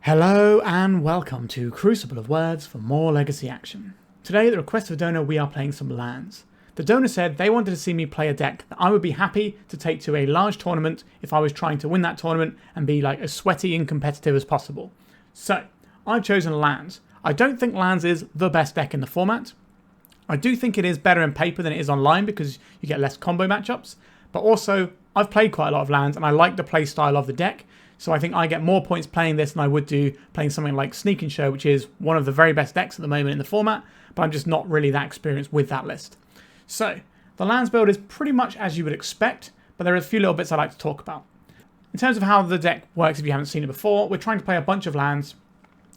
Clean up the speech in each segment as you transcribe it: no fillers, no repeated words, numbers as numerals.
Hello and welcome to Crucible of Words for more legacy action. Today, at the request of a donor, we are playing some lands. The donor said they wanted to see me play a deck that I would be happy to take to a large tournament if I was trying to win that tournament and be like as sweaty and competitive as possible. So, I've chosen lands. I don't think lands is the best deck in the format. I do think it is better in paper than it is online because you get less combo matchups, but also I've played quite a lot of lands and I like the play style of the deck. So I think I get more points playing this than I would do playing something like Sneak and Show, which is one of the very best decks at the moment in the format, but I'm just not really that experienced with that list. So, the lands build is pretty much as you would expect, but there are a few little bits I'd like to talk about. In terms of how the deck works if you haven't seen it before, we're trying to play a bunch of lands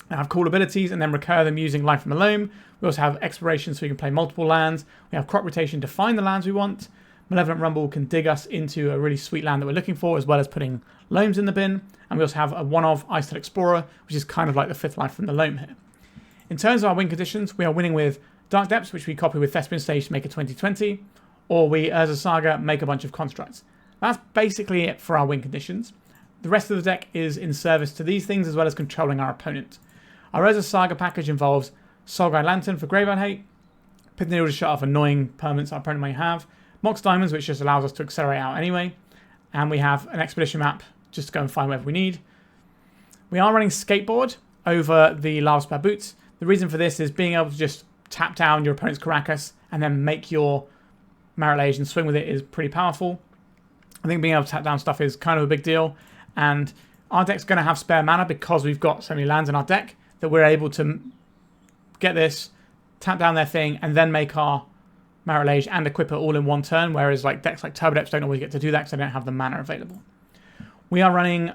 that have cool abilities and then recur them using Life from the Loam. We also have Exploration so we can play multiple lands. We have Crop Rotation to find the lands we want. Malevolent Rumble can dig us into a really sweet land that we're looking for, as well as putting Loams in the bin. And we also have a one-of Icetill Explorer, which is kind of like the fifth life from the Loam here. In terms of our win conditions, we are winning with Dark Depths, which we copy with Thespian Stage to make a 2020, or we, as a Saga, make a bunch of constructs. That's basically it for our win conditions. The rest of the deck is in service to these things, as well as controlling our opponent. Our Urza Saga package involves Soulguide Lantern for Graveyard Hate, Pithing Needle to shut off annoying permanents our opponent may have, Mox Diamonds, which just allows us to accelerate out anyway, and we have an Expedition map just to go and find whatever we need. We are running Skateboard over the Lava Spare Boots. The reason for this is being able to just tap down your opponent's Karakas and then make your Marit Lage and swing with it is pretty powerful. I think being able to tap down stuff is kind of a big deal, and our deck's going to have spare mana because we've got so many lands in our deck that we're able to get this, tap down their thing, and then make our Marit Lage and equip it all in one turn, whereas like decks like Tabernacle don't always get to do that because they don't have the mana available. We are running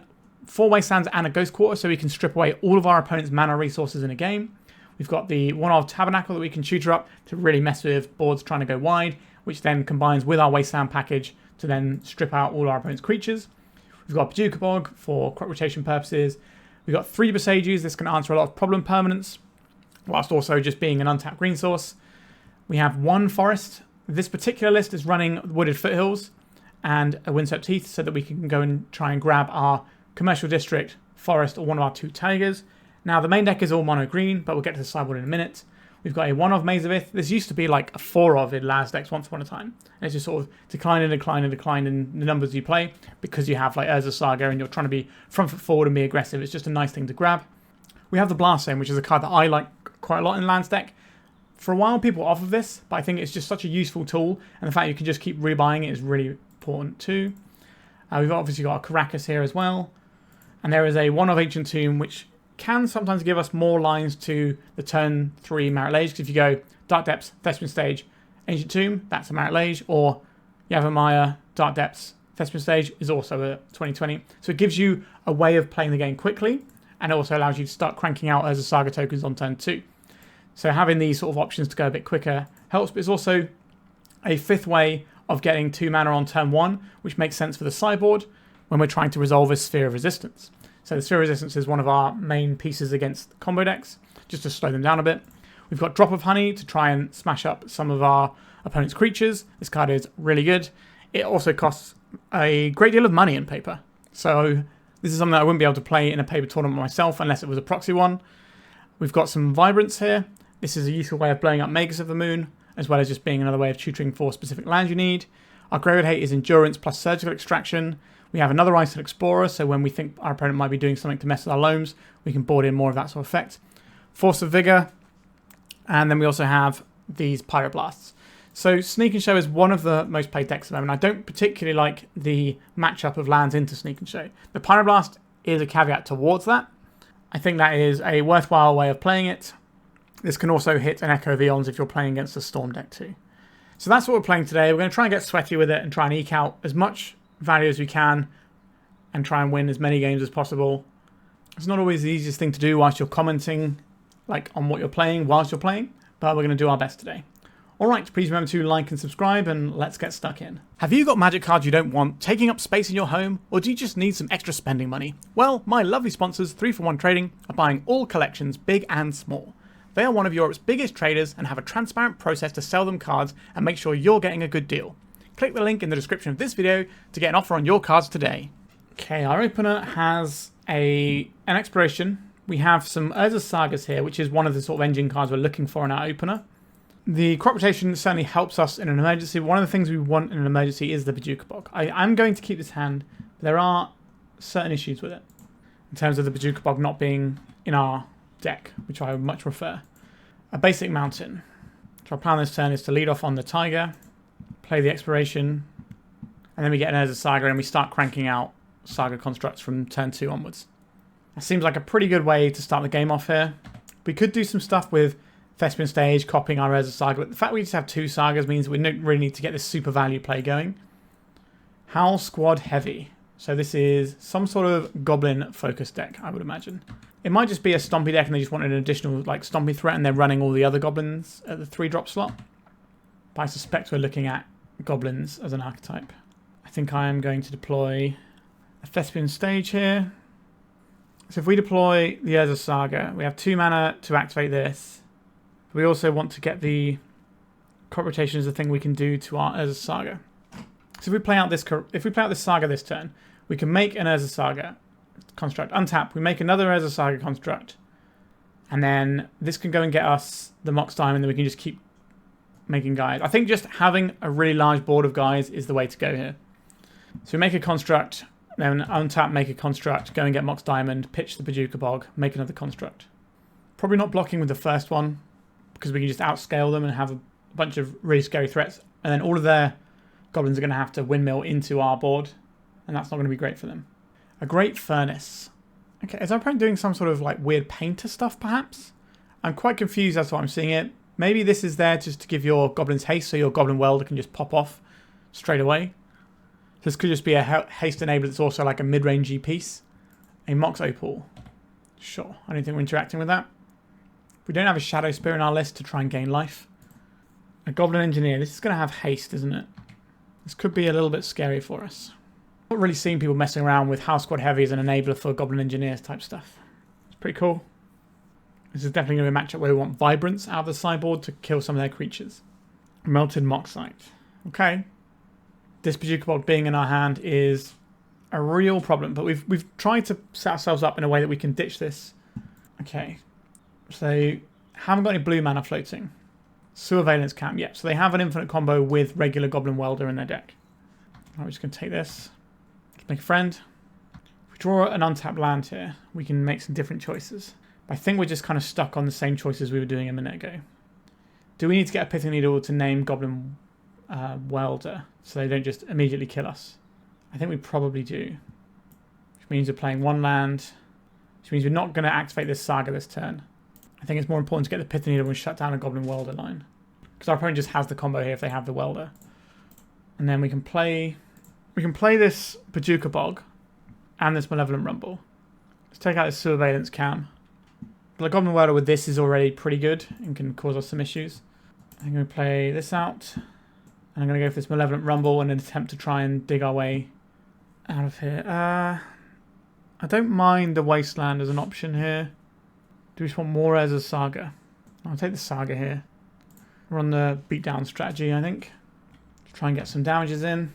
4 Wastelands and a Ghost Quarter so we can strip away all of our opponent's mana resources in a game. We've got the one-of Tabernacle that we can tutor up to really mess with boards trying to go wide, which then combines with our Wasteland package to then strip out all our opponent's creatures. We've got Bojuka Bog for crop rotation purposes. We've got 3 Boseijus. This can answer a lot of problem permanents, whilst also just being an untapped green source. We have 1 forest. This particular list is running Wooded Foothills and a Windswept Heath so that we can go and try and grab our commercial district, forest, or one of our 2 Taigas. Now, the main deck is all mono green, but we'll get to the sideboard in a minute. We've got a 1-of Maze of Ith. This used to be like a 4-of in Laz decks once upon a time. And it's just sort of decline in the numbers you play because you have like Urza Saga and you're trying to be front foot forward and be aggressive. It's just a nice thing to grab. We have the Blast Zone, which is a card that I like quite a lot in Lance deck. For a while, people off of this, but I think it's just such a useful tool, and the fact you can just keep rebuying it is really important too. We've obviously got a Karakas here as well, and there is a 1-of Ancient Tomb, which can sometimes give us more lines to the turn 3 Marit Lage, because if you go Dark Depths, Thespian Stage, Ancient Tomb, that's a Marit Lage, or Yavimaya, Dark Depths, Thespian Stage is also a 2020. So it gives you a way of playing the game quickly, and it also allows you to start cranking out as a Saga tokens on turn 2. So having these sort of options to go a bit quicker helps, but it's also a 5th way of getting 2 mana on turn 1, which makes sense for the sideboard when we're trying to resolve a Sphere of Resistance. So the Sphere of Resistance is one of our main pieces against combo decks, just to slow them down a bit. We've got Drop of Honey to try and smash up some of our opponent's creatures. This card is really good. It also costs a great deal of money in paper. So this is something that I wouldn't be able to play in a paper tournament myself unless it was a proxy one. We've got some Vibrance here. This is a useful way of blowing up Mages of the Moon, as well as just being another way of tutoring for specific lands you need. Our Graveyard Hate is Endurance plus Surgical Extraction. We have another Icetill Explorer, so when we think our opponent might be doing something to mess with our Loams, we can board in more of that sort of effect. Force of Vigor, and then we also have these Pyroblasts. So Sneak and Show is one of the most played decks at the moment. I don't particularly like the matchup of lands into Sneak and Show. The Pyroblast is a caveat towards that. I think that is a worthwhile way of playing it. This can also hit an Echo of Eons if you're playing against a Storm deck too. So that's what we're playing today. We're going to try and get sweaty with it and try and eke out as much value as we can and try and win as many games as possible. It's not always the easiest thing to do whilst you're commenting like on what you're playing whilst you're playing, but we're going to do our best today. Alright, please remember to like and subscribe and let's get stuck in. Have you got magic cards you don't want taking up space in your home, or do you just need some extra spending money? Well, my lovely sponsors 3for1 Trading are buying all collections, big and small. They are one of Europe's biggest traders and have a transparent process to sell them cards and make sure you're getting a good deal. Click the link in the description of this video to get an offer on your cards today. Okay, our opener has an Exploration, We have some Urza Sagas here, which is one of the sort of engine cards we're looking for in our opener. The crop rotation certainly helps us in an emergency. One of the things we want in an emergency is the Bojuka Bog. I'm going to keep this hand, but there are certain issues with it. In terms of the Bojuka Bog not being in our deck, which I would much prefer. A basic mountain. So our plan this turn is to lead off on the Taiga, play the Exploration, and then we get an Urza Saga and we start cranking out Saga constructs from turn 2 onwards. That seems like a pretty good way to start the game off here. We could do some stuff with Thespian stage, copying our Urza Saga, but the fact we just have 2 Sagas means we don't really need to get this super value play going. Howl Squad Heavy. So this is some sort of goblin focused deck, I would imagine. It might just be a stompy deck and they just wanted an additional like stompy threat and they're running all the other goblins at the 3-drop slot. But I suspect we're looking at goblins as an archetype. I think I am going to deploy a Thespian stage here. So if we deploy the Urza Saga, we have 2 mana to activate this. We also want to get the crop rotation as a thing we can do to our Urza Saga. So if we play out this Saga this turn, we can make an Urza Saga construct, untap, we make another Urza Saga construct, and then this can go and get us the Mox Diamond, and we can just keep making guys. I think just having a really large board of guys is the way to go here. So we make a construct, then untap, make a construct, go and get Mox Diamond, pitch the Bojuka Bog, make another construct. Probably not blocking with the first one, because we can just outscale them and have a bunch of really scary threats, and then all of their goblins are going to have to windmill into our board, and that's not going to be great for them. A Great Furnace. Okay, is our opponent doing some sort of like weird painter stuff, perhaps? I'm quite confused as to what I'm seeing it. Maybe this is there just to give your goblins haste, so your goblin welder can just pop off straight away. This could just be a haste enabler that's also like a mid-rangey piece. A Mox Opal. Sure, I don't think we're interacting with that. We don't have a Shadow Spear in our list to try and gain life. A Goblin Engineer. This is going to have haste, isn't it? This could be a little bit scary for us. Not really seeing people messing around with House Squad Heavy as an enabler for Goblin Engineers type stuff. It's pretty cool. This is definitely going to be a matchup where we want Vibrance out of the sideboard to kill some of their creatures. Melted Moxite. Okay. This Bojuka Bog being in our hand is a real problem, but we've tried to set ourselves up in a way that we can ditch this. Okay. So, haven't got any blue mana floating. Surveillance Camp, yep. So they have an infinite combo with regular Goblin Welder in their deck. Right, we're just going to take this. Let's make a friend. If we draw an untapped land here, we can make some different choices. But I think we're just kind of stuck on the same choices we were doing a minute ago. Do we need to get a Pithing Needle to name Goblin Welder so they don't just immediately kill us? I think we probably do. Which means we're playing 1 land. Which means we're not going to activate this Saga this turn. I think it's more important to get the Pithing Needle and shut down a Goblin Welder line. Because our opponent just has the combo here if they have the Welder. And then we can play this Bojuka Bog and this Malevolent Rumble. Let's take out this Surveillance Cam. But the Goblin Welder with this is already pretty good and can cause us some issues. I'm going to play this out. And I'm going to go for this Malevolent Rumble and an attempt to try and dig our way out of here. I don't mind the Wasteland as an option here. Do we just want more as a Saga? I'll take the Saga here. We're on the beatdown strategy, I think. Try and get some damages in.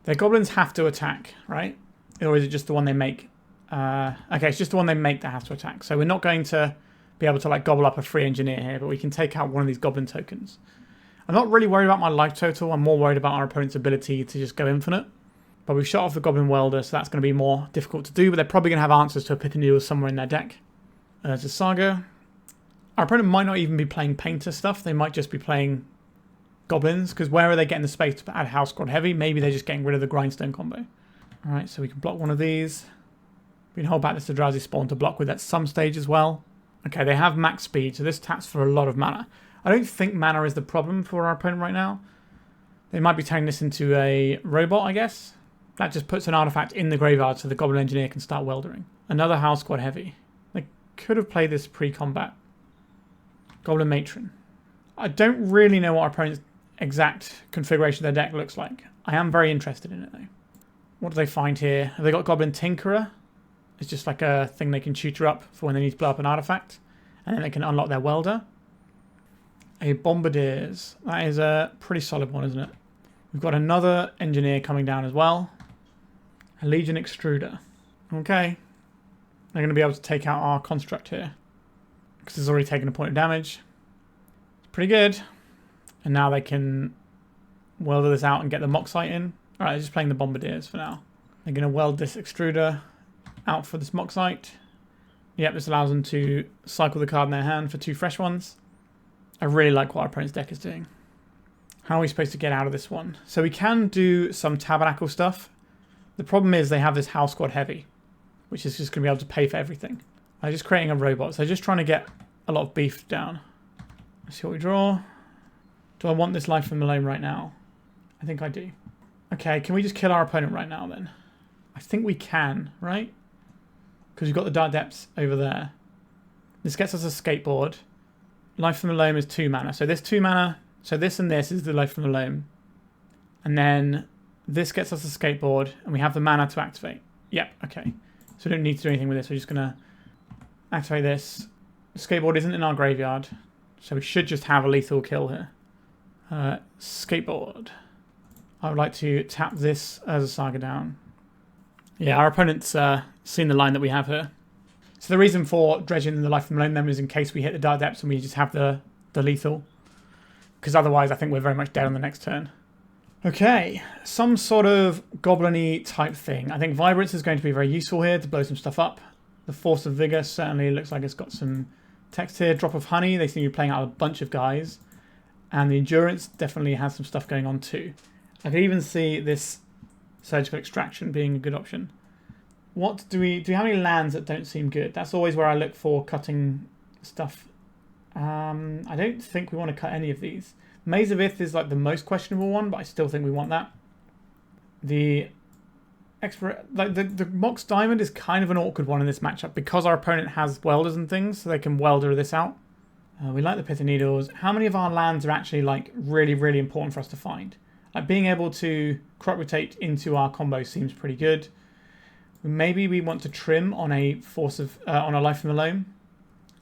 Their goblins have to attack, right? Or is it just the one they make? Okay, it's just the one they make that has to attack. So we're not going to be able to like gobble up a free engineer here, but we can take out one of these goblin tokens. I'm not really worried about my life total. I'm more worried about our opponent's ability to just go infinite. But we've shot off the Goblin Welder, so that's going to be more difficult to do. But they're probably going to have answers to a Pithing Needle somewhere in their deck. There's a Saga. Our opponent might not even be playing Painter stuff. They might just be playing Goblins. Because where are they getting the space to add House Squad Heavy? Maybe they're just getting rid of the Grindstone combo. Alright, so we can block one of these. We can hold back this Drowsy Spawn to block with at some stage as well. Okay, they have max speed, so this taps for a lot of mana. I don't think mana is the problem for our opponent right now. They might be turning this into a robot, I guess. That just puts an artifact in the graveyard so the Goblin Engineer can start weldering. Another House Squad Heavy. They could have played this pre-combat. Goblin Matron. I don't really know what our opponent's exact configuration of their deck looks like. I am very interested in it though. What do they find here? Have they got Goblin Tinkerer? It's just like a thing they can tutor up for when they need to blow up an artifact. And then they can unlock their welder. A Bombardiers. That is a pretty solid one, isn't it? We've got another Engineer coming down as well. A Legion Extruder. Okay. They're going to be able to take out our construct here. Because it's already taken a point of damage. Pretty good. And now they can welder this out and get the Moxite in. Alright, they're just playing the Bombardiers for now. They're going to weld this extruder out for this Moxite. Yep, this allows them to cycle the card in their hand for 2 fresh ones. I really like what our opponent's deck is doing. How are we supposed to get out of this one? So we can do some Tabernacle stuff. The problem is they have this House Squad heavy, which is just going to be able to pay for everything. They're just creating a robot, so they're just trying to get a lot of beef down. Let's see what we draw. Do I want this life from the Loam right now? I think I do. Okay, can we just kill our opponent right now then? I think we can, right? Because we've got the Dark Depths over there. This gets us a Skateboard. Life from the Loam is 2 mana. So this 2 mana, so this and this is the Life from the Loam. And then this gets us a Skateboard, and we have the mana to activate. Yep, okay. So we don't need to do anything with this. We're just going to activate this. The Skateboard isn't in our graveyard, so we should just have a lethal kill here. Skateboard. I would like to tap this as a Saga down. Yeah, our opponent's seen the line that we have here. So the reason for dredging the Life from the Loam then is in case we hit the Dark Depths and we just have the lethal. Because otherwise I think we're very much dead on the next turn. Okay, some sort of goblin-y type thing. I think Vibrance is going to be very useful here to blow some stuff up. The Force of Vigor certainly looks like it's got some text here. Drop of Honey, they seem to be playing out a bunch of guys. And the Endurance definitely has some stuff going on too. I could even see this Surgical Extraction being a good option. What do we have any lands that don't seem good? That's always where I look for cutting stuff. I don't think we want to cut any of these. Maze of Ith is like the most questionable one, but I still think we want that. The Mox Diamond is kind of an awkward one in this matchup because our opponent has welders and things, so they can welder this out. We like the Pithing Needles. How many of our lands are actually like really, really important for us to find? Like being able to crop rotate into our combo seems pretty good. Maybe we want to trim on a on a Life from the Loam.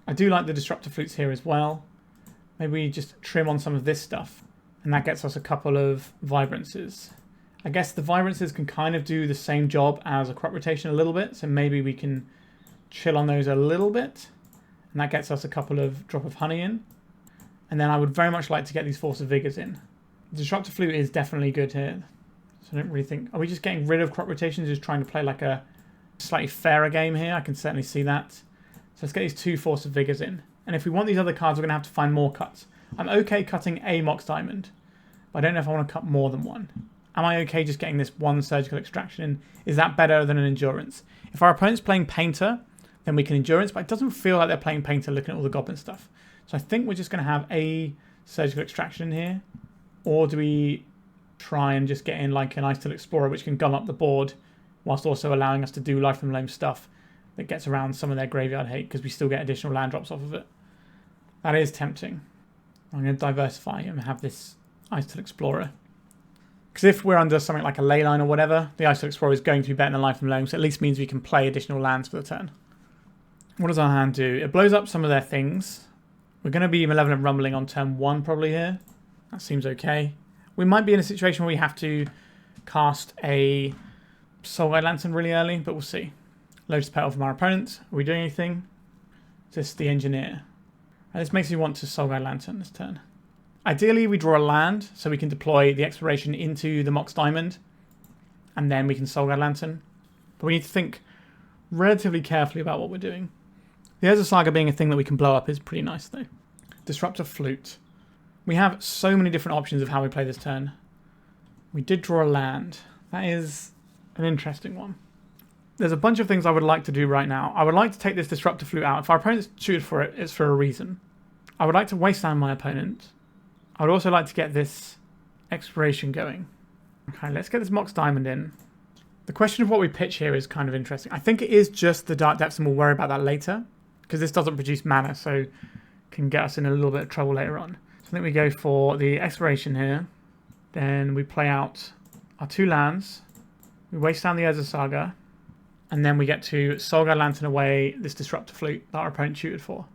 I do like the Disruptor Flutes here as well. Maybe we just trim on some of this stuff, and that gets us a couple of Vibrances. I guess the Vibrances can kind of do the same job as a crop rotation a little bit, so maybe we can chill on those a little bit, and that gets us a couple of Drop of Honey in. And then I would very much like to get these Force of Vigors in. The Disruptor Flute is definitely good here, so I don't really think... Are we just getting rid of crop rotations, just trying to play like a slightly fairer game here? I can certainly see that. So let's get these 2 Force of Vigors in. And if we want these other cards, we're going to have to find more cuts. I'm okay cutting a Mox Diamond, but I don't know if I want to cut more than one. Am I okay just getting this 1 Surgical Extraction in? Is that better than an Endurance? If our opponent's playing Painter, then we can Endurance, but it doesn't feel like they're playing Painter looking at all the Goblin stuff. So I think we're just going to have a Surgical Extraction in here. Or do we try and just get in like an Icetill Explorer, which can gum up the board, whilst also allowing us to do Life from the Loam stuff that gets around some of their graveyard hate, because we still get additional land drops off of it. That is tempting. I'm going to diversify and have this Icetill Explorer. Because if we're under something like a ley line or whatever, the Icetill Explorer is going to be better than Life from the Loam, so at least means we can play additional lands for the turn. What does our hand do? It blows up some of their things. We're going to be Malevolent Rumbling on turn 1 probably here. That seems okay. We might be in a situation where we have to cast a Soulguide Lantern really early, but we'll see. Lotus Petal from our opponent. Are we doing anything? Is this the Engineer? This makes me want to Soulguide Lantern this turn. Ideally, we draw a land so we can deploy the Exploration into the Mox Diamond, and then we can Soulguide Lantern. But we need to think relatively carefully about what we're doing. The Urza Saga being a thing that we can blow up is pretty nice, though. Disruptor Flute. We have so many different options of how we play this turn. We did draw a land. That is an interesting one. There's a bunch of things I would like to do right now. I would like to take this Disruptor Flute out. If our opponent's chewed for it, it's for a reason. I would like to Wasteland my opponent. I would also like to get this Exploration going. Okay, let's get this Mox Diamond in. The question of what we pitch here is kind of interesting. I think it is just the Dark Depths, and we'll worry about that later, because this doesn't produce mana, so can get us in a little bit of trouble later on. I think we go for the Exploration here. Then we play out our 2 lands. We waste down the Urza Saga. And then we get to Soulguide Lantern away this Disruptor Flute that our opponent shooted for.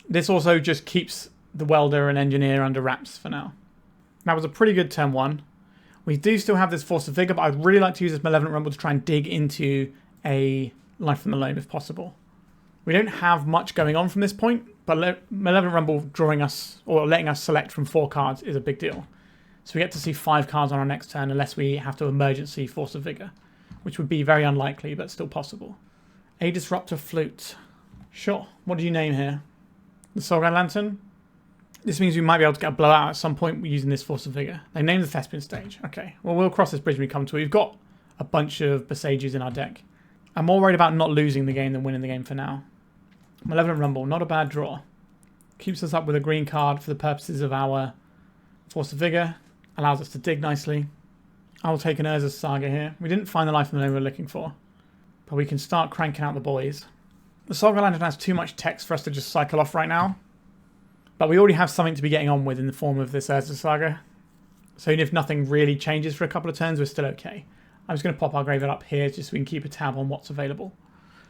This also just keeps the Welder and Engineer under wraps for now. That was a pretty good turn 1. We do still have this Force of Vigor, but I'd really like to use this Malevolent Rumble to try and dig into a Life from the Loam if possible. We don't have much going on from this point, but Malevolent Rumble drawing us, or letting us select from 4 cards is a big deal. So we get to see 5 cards on our next turn unless we have to emergency Force of Vigor, which would be very unlikely, but still possible. A Disruptor Flute. Sure. What do you name here? The Saga Lantern? This means we might be able to get a blowout at some point using this Force of Vigor. They named the Thespian stage. Okay. Well, we'll cross this bridge when we come to it. We've got a bunch of Boseijus in our deck. I'm more worried about not losing the game than winning the game for now. Malevolent Rumble. Not a bad draw. Keeps us up with a green card for the purposes of our Force of Vigor. Allows us to dig nicely. I will take an Urza Saga here. We didn't find the life of the Loam we were looking for, but we can start cranking out the boys. The Saga Lantern has too much text for us to just cycle off right now, but we already have something to be getting on with in the form of this Urza Saga. So even if nothing really changes for a couple of turns, we're still okay. I'm just going to pop our graveyard up here just so we can keep a tab on what's available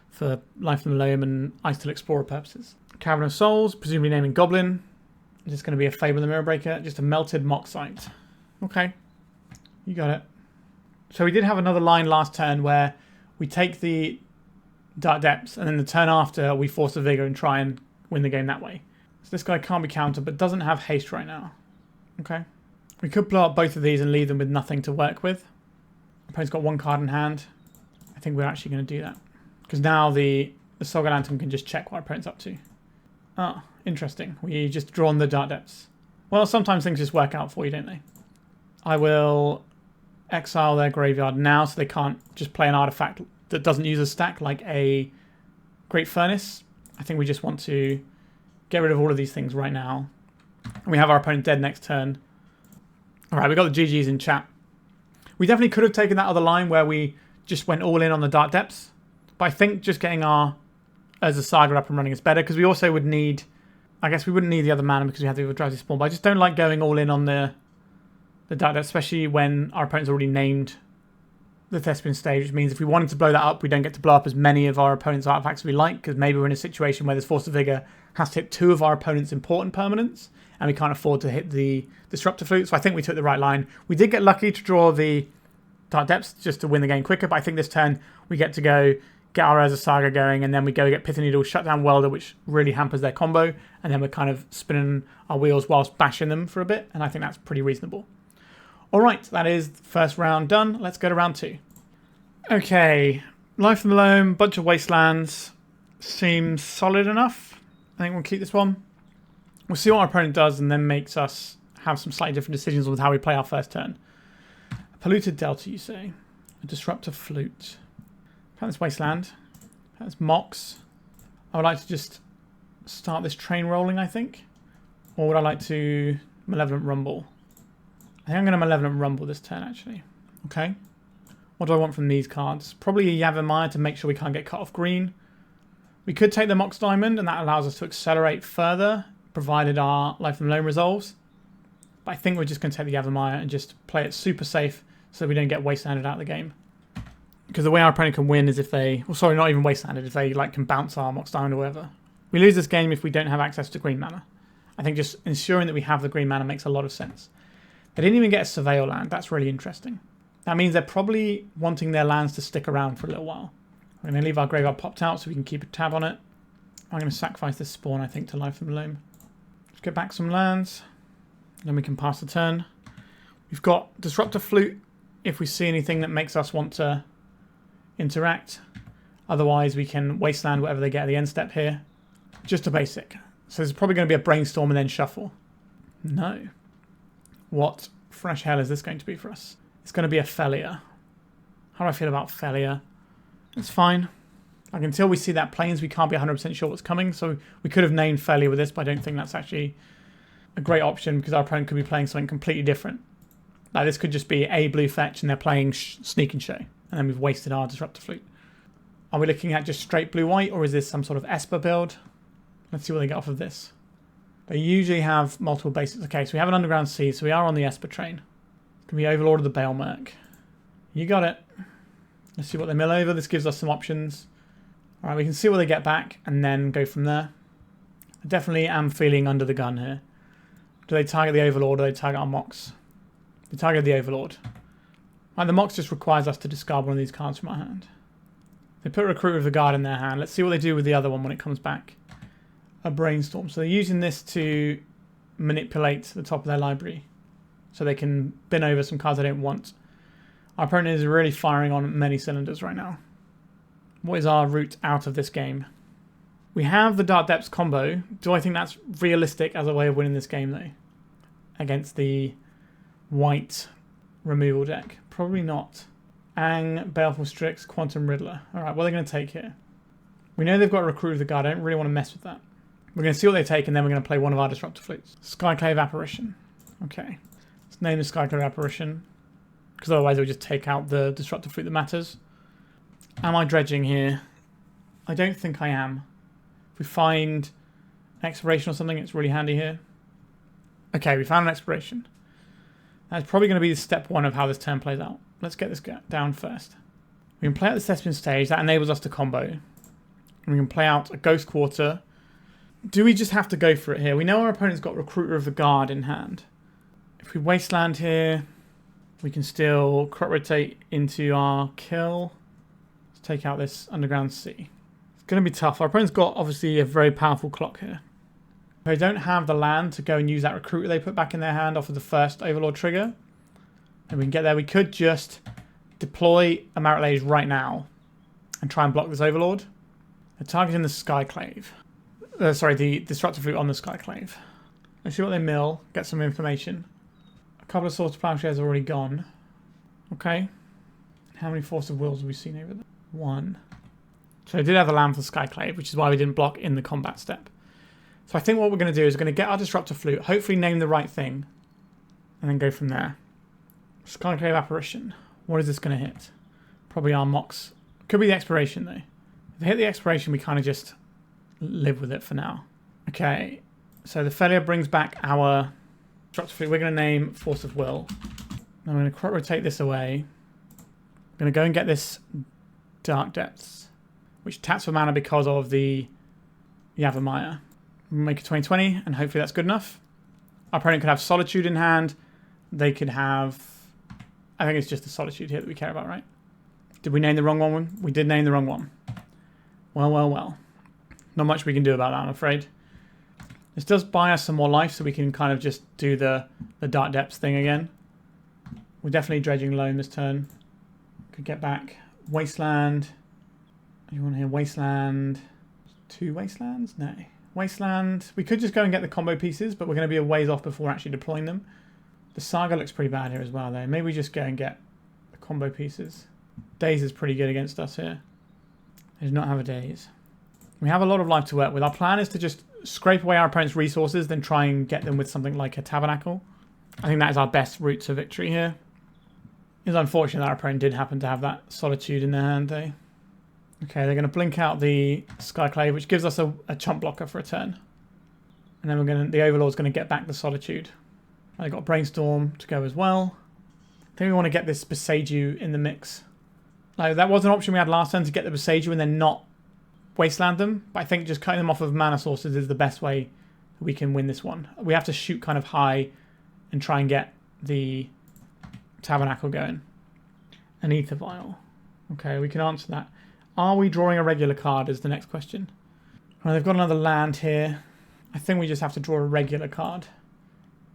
for Life of the Loam and Icetill Explorer purposes. Cavern of Souls, presumably naming Goblin. Is this going to be a Fable of the Mirror Breaker? Just a melted Moxite. Okay, you got it. So we did have another line last turn where we take the Dark Depths and then the turn after we Force a Vigor and try and win the game that way. So this guy can't be countered but doesn't have haste right now. Okay. We could blow up both of these and leave them with nothing to work with. Opponent's got 1 card in hand. I think we're actually going to do that. Because now the Saga Lantern can just check what our opponent's up to. Ah, interesting. We just drawn the Dark Depths. Well, sometimes things just work out for you, don't they? I will exile their graveyard now so they can't just play an artifact that doesn't use a stack like a Great Furnace. I think we just want to get rid of all of these things right now. And we have our opponent dead next turn. Alright, we got the GGs in chat. We definitely could have taken that other line where we just went all in on the Dark Depths. But I think just getting our Urza Saga up and running is better because we also would need... I guess we wouldn't need the other mana because we have the Drowsy Spawn. But I just don't like going all in on the Dark Depths, especially when our opponent's already named the Thespian stage, which means if we wanted to blow that up, we don't get to blow up as many of our opponent's artifacts as we like, because maybe we're in a situation where this Force of Vigor has to hit 2 of our opponent's important permanents, and we can't afford to hit the Disruptor Flute, so I think we took the right line. We did get lucky to draw the Dark Depths just to win the game quicker, but I think this turn we get to go get our Urza Saga going, and then we go get Pithing Needle, shut down Welder, which really hampers their combo, and then we're kind of spinning our wheels whilst bashing them for a bit, and I think that's pretty reasonable. Alright, that is the first round done. Let's go to round 2. Okay, Life of the Loam, bunch of Wastelands. Seems solid enough. I think we'll keep this one. We'll see what our opponent does and then makes us have some slightly different decisions with how we play our first turn. A Polluted Delta, you say. A Disruptor Flute. That's Wasteland. That's Mox. I would like to just start this train rolling, I think. Or would I like to Malevolent Rumble? I think I'm going to Malevolent Rumble this turn, actually. Okay. What do I want from these cards? Probably a Yavimaya to make sure we can't get cut off green. We could take the Mox Diamond, and that allows us to accelerate further, provided our Life of the Loam resolves. But I think we're just going to take the Yavimaya and just play it super safe so we don't get wastelanded out of the game. Because the way our opponent can win is if they... Well, sorry, not even wastelanded. If they can bounce our Mox Diamond or whatever. We lose this game if we don't have access to green mana. I think just ensuring that we have the green mana makes a lot of sense. They didn't even get a Surveil land. That's really interesting. That means they're probably wanting their lands to stick around for a little while. We're going to leave our graveyard popped out so we can keep a tab on it. I'm going to sacrifice this spawn, I think, to Life of the Loam. Let's get back some lands. Then we can pass the turn. We've got Disruptor Flute if we see anything that makes us want to interact. Otherwise, we can Wasteland whatever they get at the end step here. Just a basic. So there's probably going to be a Brainstorm and then Shuffle. No. What fresh hell is this going to be for us? It's going to be a Felia. How do I feel about Felia? It's fine. Like, until we see that Plains, we can't be 100% sure what's coming. So we could have named Felia with this, but I don't think that's actually a great option because our opponent could be playing something completely different. Like, this could just be a blue fetch and they're playing Sneak and Show. And then we've wasted our Disruptor Flute. Are we looking at just straight blue-white, or is this some sort of Esper build? Let's see what they get off of this. They usually have multiple bases. Okay, so we have an Underground Sea, so we are on the Esper train. Can we Overlord of the Bale Merc? You got it. Let's see what they mill over. This gives us some options. Alright, we can see what they get back and then go from there. I definitely am feeling under the gun here. Do they target the Overlord or do they target our Mox? They target the Overlord. Right, the Mox just requires us to discard one of these cards from our hand. They put Recruiter of the Guard in their hand. Let's see what they do with the other one when it comes back. A Brainstorm. So they're using this to manipulate the top of their library so they can bin over some cards they don't want. Our opponent is really firing on many cylinders right now. What is our route out of this game? We have the Dark Depths combo. Do I think that's realistic as a way of winning this game, though? Against the white removal deck? Probably not. Ang, Baleful Strix, Quantum Riddler. Alright, what are they going to take here? We know they've got a Recruit of the Guard. I don't really want to mess with that. We're going to see what they take, and then we're going to play one of our Disruptor Flutes. Skyclave Apparition. Okay. Let's name the Skyclave Apparition, because otherwise it would just take out the Disruptor Flute that matters. Am I dredging here? I don't think I am. If we find an Expiration or something, it's really handy here. Okay, we found an Expiration. That's probably going to be step one of how this turn plays out. Let's get this down first. We can play out the Thespian stage. That enables us to combo. And we can play out a Ghost Quarter. Do we just have to go for it here? We know our opponent's got Recruiter of the Guard in hand. If we Wasteland here, we can still crop rotate into our kill. Let's take out this Underground Sea. It's going to be tough. Our opponent's got, obviously, a very powerful clock here. They don't have the land to go and use that Recruiter they put back in their hand off of the first Overlord trigger. And we can get there. We could just deploy a Marit Lage right now and try and block this Overlord. They're targeting the Skyclave. Sorry, the Disruptor Flute on the Skyclave. Let's see what they mill. Get some information. A couple of Swords to Plowshares are already gone. Okay. How many Force of Wills have we seen over there? 1. So they did have the land for the Skyclave, which is why we didn't block in the combat step. So I think what we're going to do is we're going to get our Disruptor Flute, hopefully name the right thing, and then go from there. Skyclave Apparition. What is this going to hit? Probably our Mox. Could be the Expiration, though. If they hit the Expiration, we kind of just live with it for now. Okay, so the failure brings back our Disruptor Flute. We're going to name Force of Will. I'm going to rotate this away. I'm going to go and get this Dark Depths, which taps for mana because of the Yavimaya. Make a 2020, and hopefully that's good enough. Our opponent could have Solitude in hand. They could have... I think it's just the Solitude here that we care about, right? Did we name the wrong one? We did name the wrong one. Well, well, well. Not much we can do about that, I'm afraid. This does buy us some more life, so we can kind of just do the Dark Depths thing again. We're definitely dredging Loam this turn. Could get back Wasteland. You want to hear Wasteland? 2 Wastelands? No. Wasteland. We could just go and get the combo pieces, but we're going to be a ways off before actually deploying them. The Saga looks pretty bad here as well, though. Maybe we just go and get the combo pieces. Daze is pretty good against us here. They do not have a Daze. We have a lot of life to work with. Our plan is to just scrape away our opponent's resources, then try and get them with something like a Tabernacle. I think that is our best route to victory here. It's unfortunate that our opponent did happen to have that Solitude in their hand, though. Okay, they're going to blink out the Skyclave, which gives us a chump blocker for a turn. And then the Overlord's going to get back the Solitude. They've got Brainstorm to go as well. I think we want to get this Boseiju in the mix. Like, that was an option we had last turn, to get the Boseiju and then not Wasteland them. But I think just cutting them off of mana sources is the best way we can win this one. We have to shoot kind of high and try and get the Tabernacle going. An Ether Vial. Okay, we can answer that. Are we drawing a regular card is the next question. Well, they've got another land here. I think we just have to draw a regular card,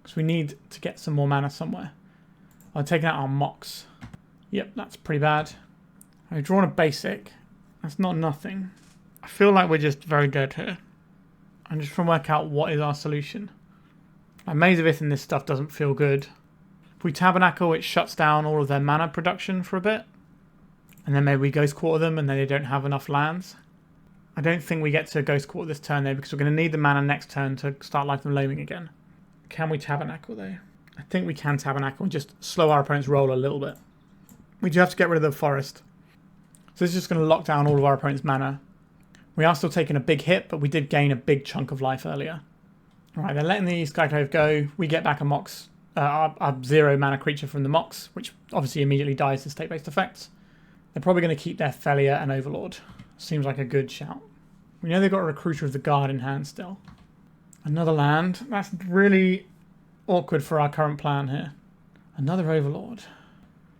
because we need to get some more mana somewhere. I've taken out our Mox. Yep, that's pretty bad. I've drawn a basic. That's not nothing. I feel like we're just very dead here. I'm just trying to work out what is our solution. Like, Maze of Ith and this stuff doesn't feel good. If we Tabernacle, it shuts down all of their mana production for a bit. And then maybe we Ghost Quarter them and then they don't have enough lands. I don't think we get to Ghost Quarter this turn though, because we're going to need the mana next turn to start Life and Loaming again. Can we Tabernacle though? I think we can Tabernacle and just slow our opponent's roll a little bit. We do have to get rid of the forest. So this is just going to lock down all of our opponent's mana. We are still taking a big hit, but we did gain a big chunk of life earlier. Alright, they're letting the Skyclave go. We get back a Mox, a 0 mana creature from the Mox, which obviously immediately dies to state-based effects. They're probably going to keep their Felia and Overlord. Seems like a good shout. We know they've got a Recruiter of the Guard in hand still. Another land. That's really awkward for our current plan here. Another Overlord.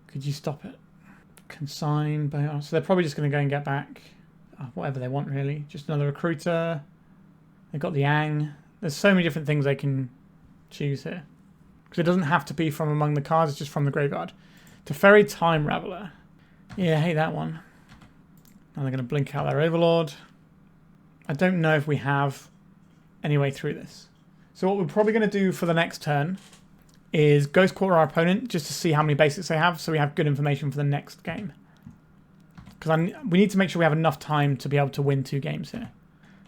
Could you stop it? Consign, so they're probably just going to go and get back whatever they want, really. Just another recruiter. They've got the Ang. There's so many different things they can choose here. Because it doesn't have to be from among the cards, it's just from the graveyard. Teferi Time Raveler. Yeah, I hate that one. Now they're going to blink out their Overlord. I don't know if we have any way through this. So what we're probably going to do for the next turn is Ghost Quarter our opponent just to see how many basics they have so we have good information for the next game. Because we need to make sure we have enough time to be able to win 2 games here.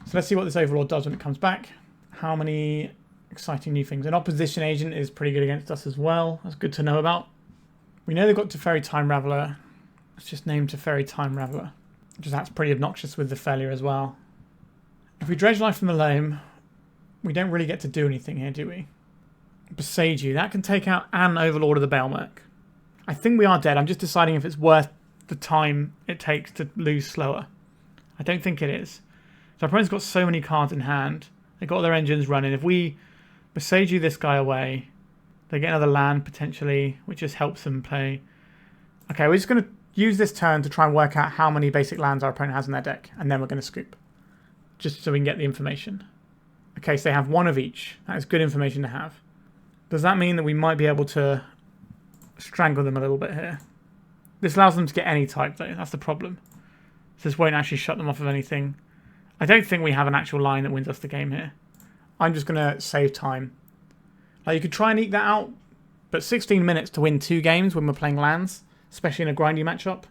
So let's see what this Overlord does when it comes back. How many exciting new things. An Opposition Agent is pretty good against us as well. That's good to know about. We know they've got Teferi Time Raveler. Let's just name Teferi Time Raveler. Just that's pretty obnoxious with the failure as well. If we Dredge Life from the Loam, we don't really get to do anything here, do we? Boseiju, that can take out an Overlord of the Baelmerk. I think we are dead. I'm just deciding if it's worth the time it takes to lose slower. I don't think it is. So our opponent's got so many cards in hand. They've got their engines running. If we Boseiju this guy away, they get another land potentially, which just helps them play. Okay, we're just going to use this turn to try and work out how many basic lands our opponent has in their deck, and then we're going to scoop. Just so we can get the information. Okay, so they have 1 of each. That is good information to have. Does that mean that we might be able to strangle them a little bit here? This allows them to get any type, though. That's the problem. So this won't actually shut them off of anything. I don't think we have an actual line that wins us the game here. I'm just going to save time. Like, you could try and eke that out, but 16 minutes to win 2 games when we're playing lands, especially in a grindy matchup,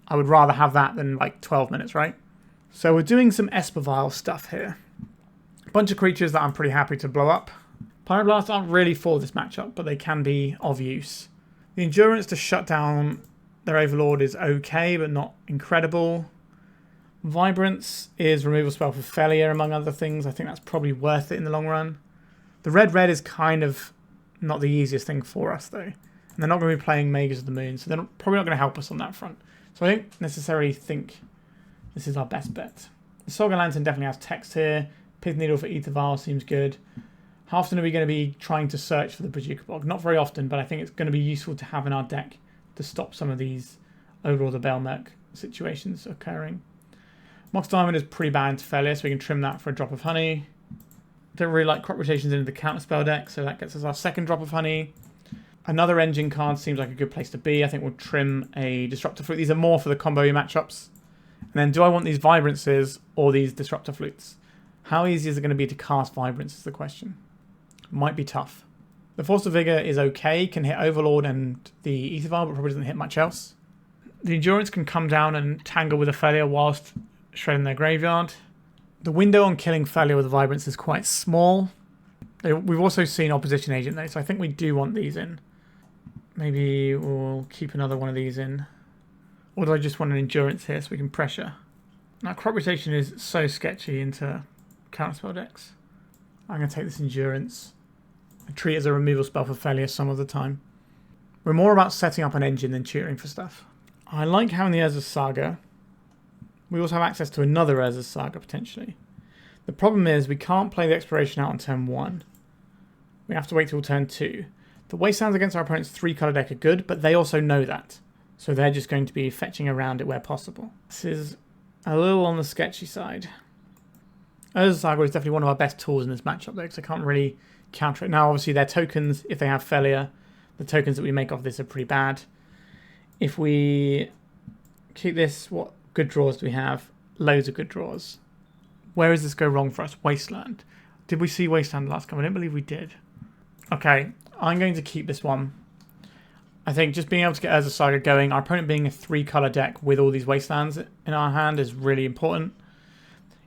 I would rather have that than like 12 minutes, right? So we're doing some Espovile stuff here. A bunch of creatures that I'm pretty happy to blow up. Pyroblast aren't really for this matchup, but they can be of use. The Endurance to shut down their Overlord is okay, but not incredible. Vibrance is removal spell for failure, among other things. I think that's probably worth it in the long run. The red is kind of not the easiest thing for us, though. And they're not going to be playing Mages of the Moon, so they're probably not going to help us on that front. So I don't necessarily think this is our best bet. The Saga Lantern definitely has text here. Pithing Needle for Ether Vial seems good. How often are we going to be trying to search for the Bojuka Bog? Not very often, but I think it's going to be useful to have in our deck to stop some of these overall the Baelmerk situations occurring. Mox Diamond is pretty bad into failure, so we can trim that for a drop of honey. Don't really like crop rotations into the counterspell deck, so that gets us our 2nd drop of honey. Another engine card seems like a good place to be. I think we'll trim a Disruptor Flute. These are more for the combo matchups. And then do I want these Vibrances or these Disruptor Flutes? How easy is it going to be to cast Vibrance is the question. Might be tough. The Force of Vigor is okay, can hit Overlord and the Ether Vial, but probably doesn't hit much else. The Endurance can come down and tangle with a failure whilst shredding their graveyard. The window on killing failure with the Vibrance is quite small. We've also seen Opposition Agent though, so I think we do want these in. Maybe we'll keep another one of these in. Or do I just want an Endurance here so we can pressure? Now, crop rotation is so sketchy into counterspell decks. I'm going to take this Endurance and treat it as a removal spell for failure some of the time. We're more about setting up an engine than tutoring for stuff. I like having the Urza Saga. We also have access to another Urza Saga, potentially. The problem is we can't play the Exploration out on turn 1. We have to wait till turn 2. The Wastelands against our opponent's 3-colour deck are good, but they also know that. So they're just going to be fetching around it where possible. This is a little on the sketchy side. Urza Saga is definitely one of our best tools in this matchup, though, because I can't really counter it. Now, obviously, their tokens, if they have failure, the tokens that we make off this are pretty bad. If we keep this, what good draws do we have? Loads of good draws. Where does this go wrong for us? Wasteland. Did we see Wasteland last time? I don't believe we did. Okay, I'm going to keep this one. I think just being able to get Urza Saga going, our opponent being a 3-colour deck with all these Wastelands in our hand is really important.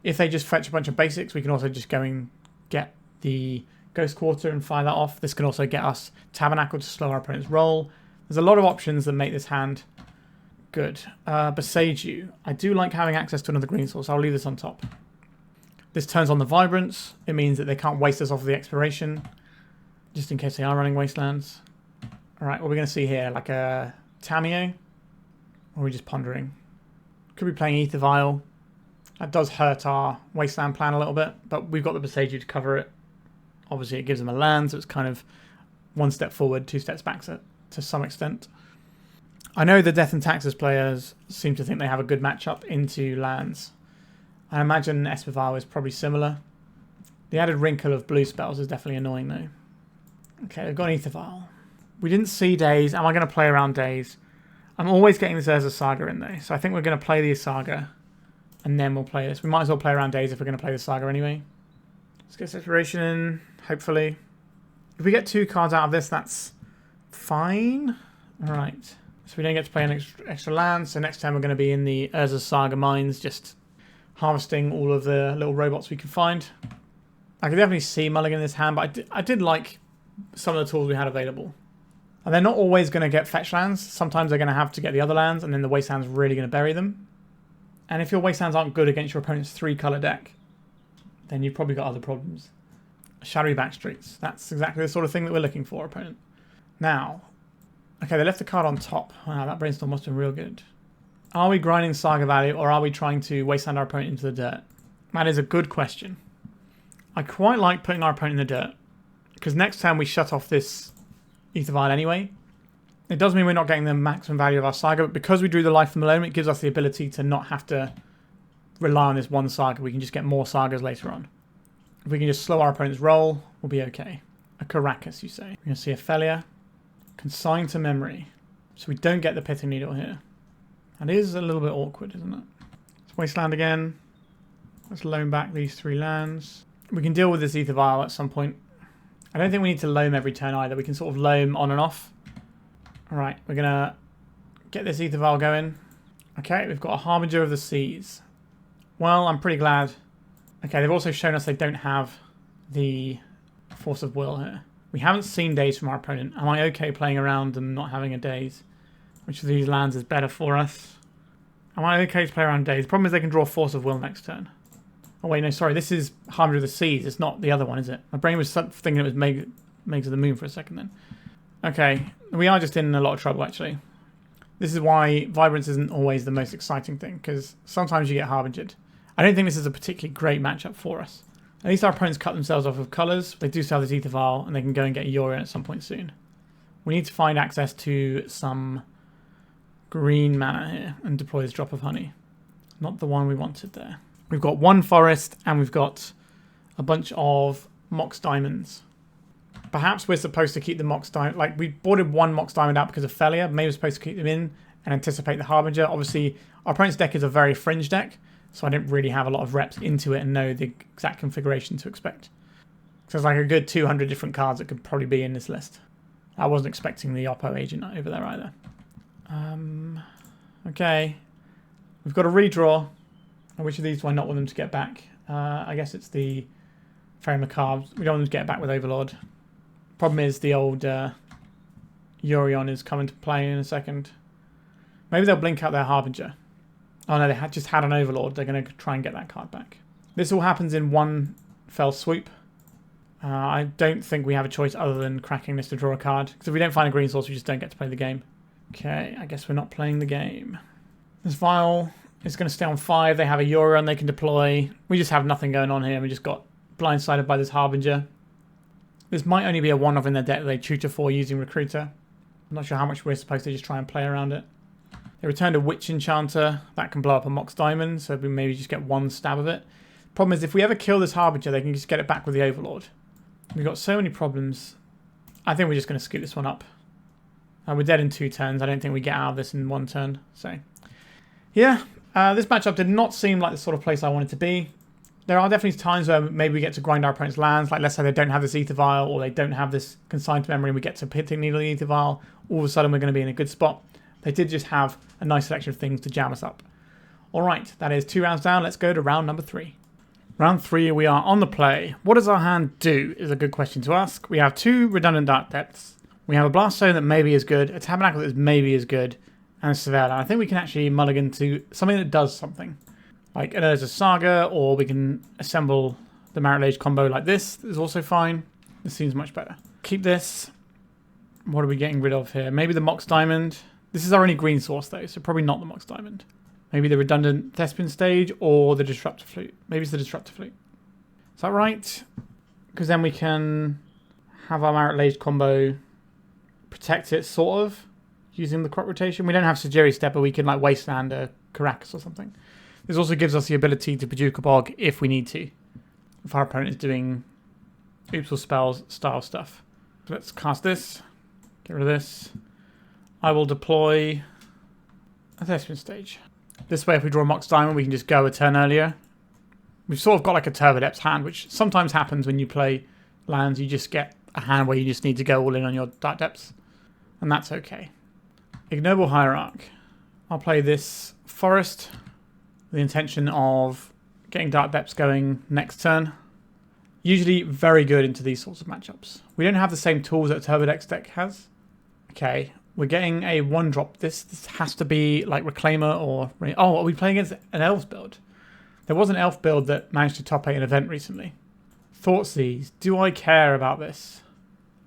If they just fetch a bunch of basics, we can also just go and get the Ghost Quarter and fire that off. This can also get us Tabernacle to slow our opponent's roll. There's a lot of options that make this hand good. Boseiju. I do like having access to another green source. I'll leave this on top. This turns on the Vibrance. It means that they can't waste us off of the Exploration, just in case they are running Wastelands. Alright, what are we going to see here? Like a Tamiyo? Or are we just pondering? Could be playing Ether Vial. That does hurt our Wasteland plan a little bit, but we've got the Boseiju to cover it. Obviously, it gives them a land, so it's kind of 1 step forward, 2 steps back to some extent. I know the Death and Taxes players seem to think they have a good matchup into lands. I imagine Espeval is probably similar. The added wrinkle of blue spells is definitely annoying though. Okay, we've got an Aethervial. We didn't see Days. Am I going to play around Days? I'm always getting this Urza Saga in though, so I think we're going to play the Saga and then we'll play this. We might as well play around Days if we're going to play the Saga anyway. Let's get Saturation in, hopefully. If we get 2 cards out of this, that's fine. Alright, so we don't get to play an extra land, so next time we're going to be in the Urza Saga mines, just harvesting all of the little robots we can find. I can definitely see mulligan in this hand, but I did like some of the tools we had available. And they're not always going to get fetch lands. Sometimes they're going to have to get the other lands, and then the Wasteland's really going to bury them. And if your Wastelands aren't good against your opponent's 3-colour deck, then you've probably got other problems. Shadowy Backstreets. That's exactly the sort of thing that we're looking for, opponent. Now, okay, they left the card on top. Wow, that brainstorm must have been real good. Are we grinding Saga value, or are we trying to Wasteland our opponent into the dirt? That is a good question. I quite like putting our opponent in the dirt, because next time we shut off this Aethervial anyway. It does mean we're not getting the maximum value of our Saga, but because we drew the life from Loam, it gives us the ability to not have to rely on this one Saga. We can just get more Sagas later on. If we can just slow our opponent's roll, we'll be okay. A Karakas, you say. We're going to see a Felia. Consigned to memory. So we don't get the Pithing Needle here. That is a little bit awkward, isn't it? Let's Wasteland again. Let's loam back these 3 lands. We can deal with this Aethervial at some point. I don't think we need to loam every turn either. We can sort of loam on and off. Alright, we're going to get this Aethervial going. Okay, we've got a Harbinger of the Seas. Well, I'm pretty glad. Okay, they've also shown us they don't have the Force of Will here. We haven't seen Days from our opponent. Am I okay playing around and not having a Days? Which of these lands is better for us? Am I okay to play around Days? The problem is they can draw Force of Will next turn. Oh wait, no, sorry. This is Harbinger of the Seas. It's not the other one, is it? My brain was thinking it was Maze of the Moon for a second then. Okay, we are just in a lot of trouble actually. This is why Vibrance isn't always the most exciting thing, because sometimes you get Harbingered. I don't think this is a particularly great matchup for us. At least our opponents cut themselves off of colours. They do still have this Aethervial, and they can go and get a Yorion at some point soon. We need to find access to some green mana here and deploy this Drop of Honey. Not the one we wanted there. We've got 1 forest, and we've got a bunch of Mox Diamonds. Perhaps we're supposed to keep the Mox Diamond... Like, we boarded 1 Mox Diamond out because of Felia. Maybe we're supposed to keep them in and anticipate the Harbinger. Obviously, our opponent's deck is a very fringe deck, so I didn't really have a lot of reps into it and know the exact configuration to expect. So there's like a good 200 different cards that could probably be in this list. I wasn't expecting the Oppo agent over there either. Okay. We've got a redraw. Which of these do I not want them to get back? I guess it's the Fairy Macabre. We don't want them to get back with Overlord. Problem is the old Yorion is coming to play in a second. Maybe they'll blink out their Harbinger. Oh no, they just had an Overlord. They're going to try and get that card back. This all happens in one fell swoop. I don't think we have a choice other than cracking this to draw a card. Because if we don't find a green source, we just don't get to play the game. Okay, I guess we're not playing the game. This Vile is going to stay on 5. They have a Yorion they can deploy. We just have nothing going on here. We just got blindsided by this Harbinger. This might only be a one-off in their deck that they tutor for using Recruiter. I'm not sure how much we're supposed to just try and play around it. They returned a Witch Enchanter. That can blow up a Mox Diamond, so we maybe just get 1 stab of it. Problem is, if we ever kill this Harbinger, they can just get it back with the Overlord. We've got so many problems. I think we're just going to scoot this one up. We're dead in 2 turns. I don't think we get out of this in 1 turn. So, yeah. This matchup did not seem like the sort of place I wanted to be. There are definitely times where maybe we get to grind our opponent's lands. Like, let's say they don't have this Aethervial, or they don't have this Consigned to Memory, and we get to Pithing Needle the Aethervial. All of a sudden, we're going to be in a good spot. They did just have a nice selection of things to jam us up. Alright, that is 2 rounds down. Let's go to round number 3. Round 3, we are on the play. What does our hand do is a good question to ask. We have 2 redundant Dark Depths. We have a Blast Zone that maybe is good, a Tabernacle that is maybe as good, and a Surveyor. I think we can actually mulligan to something that does something. Like an Urza Saga, or we can assemble the Marit Lage combo like this. Is also fine. This seems much better. Keep this. What are we getting rid of here? Maybe the Mox Diamond. This is our only green source though, so probably not the Mox Diamond. Maybe the redundant Thespian stage, or the Disruptor Flute. Maybe it's the Disruptor Flute. Is that right? Because then we can have our Marit Lage combo protect it, sort of. using the crop rotation. We don't have Sajiri Step, but we can like Wasteland a Karakas or something. This also gives us the ability to Bojuka Bog if we need to. If our opponent is doing oops or spells style stuff. So let's cast this. Get rid of this. I will deploy a Thespian stage. This way, if we draw a Mox Diamond, we can just go a turn earlier. We've sort of got like a Turbodepth's hand, which sometimes happens when you play lands. You just get a hand where you just need to go all in on your Dark Depths. And that's okay. Ignoble Hierarch. I'll play this Forest with the intention of getting Dark Depths going next turn. Usually very good into these sorts of matchups. We don't have the same tools that a Turbodex deck has. Okay, we're getting a 1-drop. This has to be like Reclaimer or... Oh, are we playing against an Elves build? There was an Elf build that managed to top 8 an event recently. Thoughtseize. Do I care about this?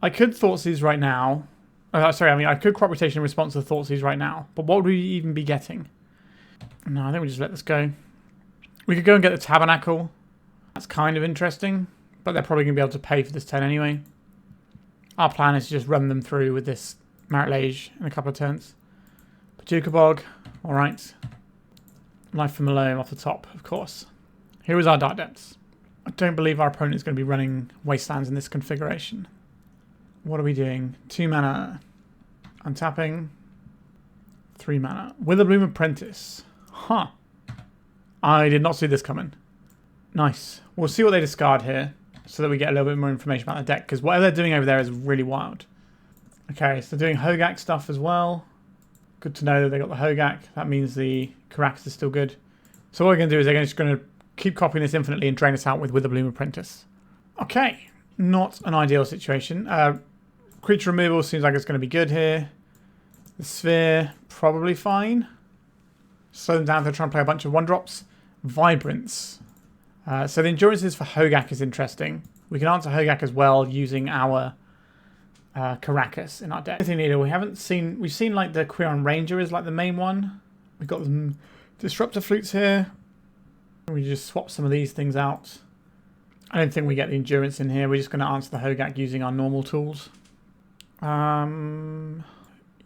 I could Thoughtseize right now. I could crop rotation in response to Thoughtseize right now. But what would we even be getting? No, I think we just let this go. We could go and get the Tabernacle. That's kind of interesting. But they're probably going to be able to pay for this turn anyway. Our plan is to just run them through with this Marit Lage in a couple of turns. Bojuka Bog. Alright. Life from Loam off the top, of course. Here is our Dark Depths. I don't believe our opponent is going to be running Wastelands in this configuration. What are we doing? 2 mana. Untapping. 3 mana. Witherbloom Apprentice. Huh. I did not see this coming. Nice. We'll see what they discard here, so that we get a little bit more information about the deck, because whatever they're doing over there is really wild. Okay, so they're doing Hogak stuff as well. Good to know that they got the Hogak. That means the Karakas is still good. So what we're going to do is they're just going to keep copying this infinitely and drain us out with Witherbloom Apprentice. Okay, not an ideal situation. Creature removal seems like it's going to be good here. The Sphere, probably fine. Slow them down to try and play a bunch of 1-drops. Vibrance. So the endurances for Hogak is interesting. We can answer Hogak as well using our Karakas in our deck. Pithing Needle, we've seen like the Quirion Ranger is like the main one. We've got some Disruptor Flutes here. We just swap some of these things out. I don't think we get the endurance in here. We're just going to answer the Hogak using our normal tools.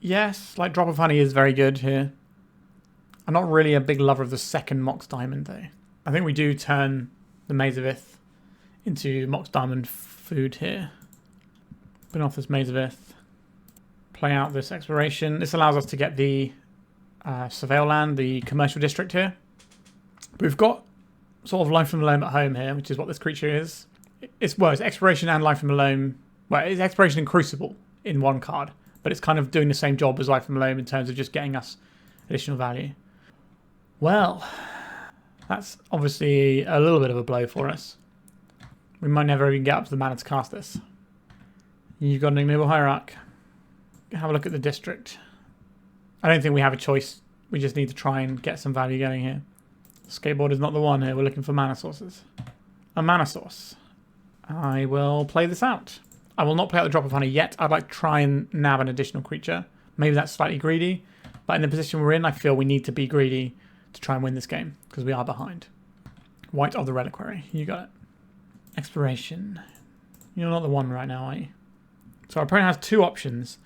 Yes, like Drop of Honey is very good here. I'm not really a big lover of the second Mox Diamond though. I think we do turn the Maze of Ith into Mox Diamond food here. Spin off this Maze of Ith. Play out this exploration. This allows us to get the Vale land, the commercial district here. But we've got sort of Life from the Loam at home here, which is what this creature is. It's exploration and Life from the Loam. Well, it's exploration and Crucible in one card, but it's kind of doing the same job as Life from the Loam in terms of just getting us additional value. Well, that's obviously a little bit of a blow for us. We might never even get up to the mana to cast this. You've got an Ignoble Hierarch. Have a look at the district. I don't think we have a choice. We just need to try and get some value going here. Skateboard is not the one here. We're looking for mana sources. A mana source. I will play this out. I will not play out the Drop of Honey yet. I'd like to try and nab an additional creature. Maybe that's slightly greedy. But in the position we're in, I feel we need to be greedy to try and win this game, because we are behind. White of the Reliquary. You got it. Exploration. You're not the one right now, are you? So our opponent has 2 options.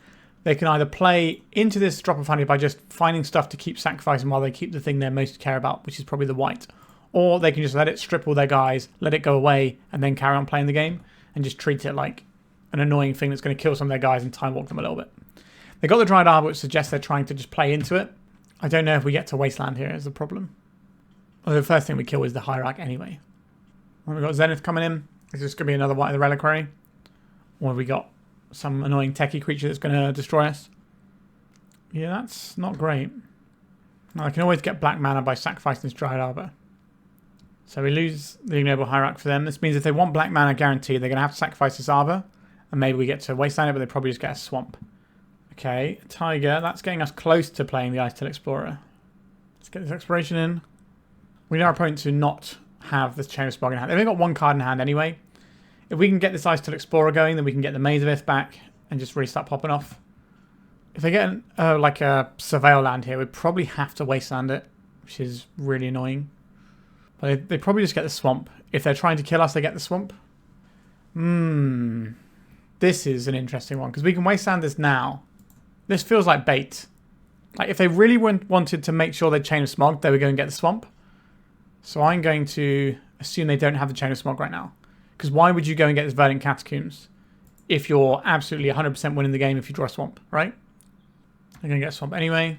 They can either play into this Drop of Honey by just finding stuff to keep sacrificing while they keep the thing they most care about, which is probably the white. Or they can just let it strip all their guys, let it go away, and then carry on playing the game, and just treat it like an annoying thing that's going to kill some of their guys and time walk them a little bit. They got the Dried Arbor, which suggests they're trying to just play into it. I don't know if we get to Wasteland here is the problem. Although the first thing we kill is the Hierarch anyway. We've got Zenith coming in. Is this going to be another White of the Reliquary? Or have we got some annoying techie creature that's going to destroy us? Yeah, that's not great. Now, I can always get black mana by sacrificing this Dried Arbor. So we lose the Ignoble Hierarch for them. This means if they want black mana guaranteed, they're going to have to sacrifice this Arbor. And maybe we get to Wasteland it, but they probably just get a Swamp. Okay, Taiga. That's getting us close to playing the Icetill Explorer. Let's get this exploration in. We need our opponent to not have this Chain of Spog in hand. They've only got 1 card in hand anyway. If we can get this Icetill Explorer going, then we can get the Maze of Ith back and just really start popping off. If they get like a Surveil land here, we'd probably have to Wasteland it, which is really annoying. But they probably just get the Swamp. If they're trying to kill us, they get the Swamp. This is an interesting one, because we can Wasteland this now. This feels like bait. Like if they really wanted to make sure they Chain of Smog, they would go and get the swamp. So I'm going to assume they don't have the Chain of Smog right now. Because why would you go and get this Verdant Catacombs if you're absolutely 100% winning the game if you draw a swamp, right? They're going to get a swamp anyway.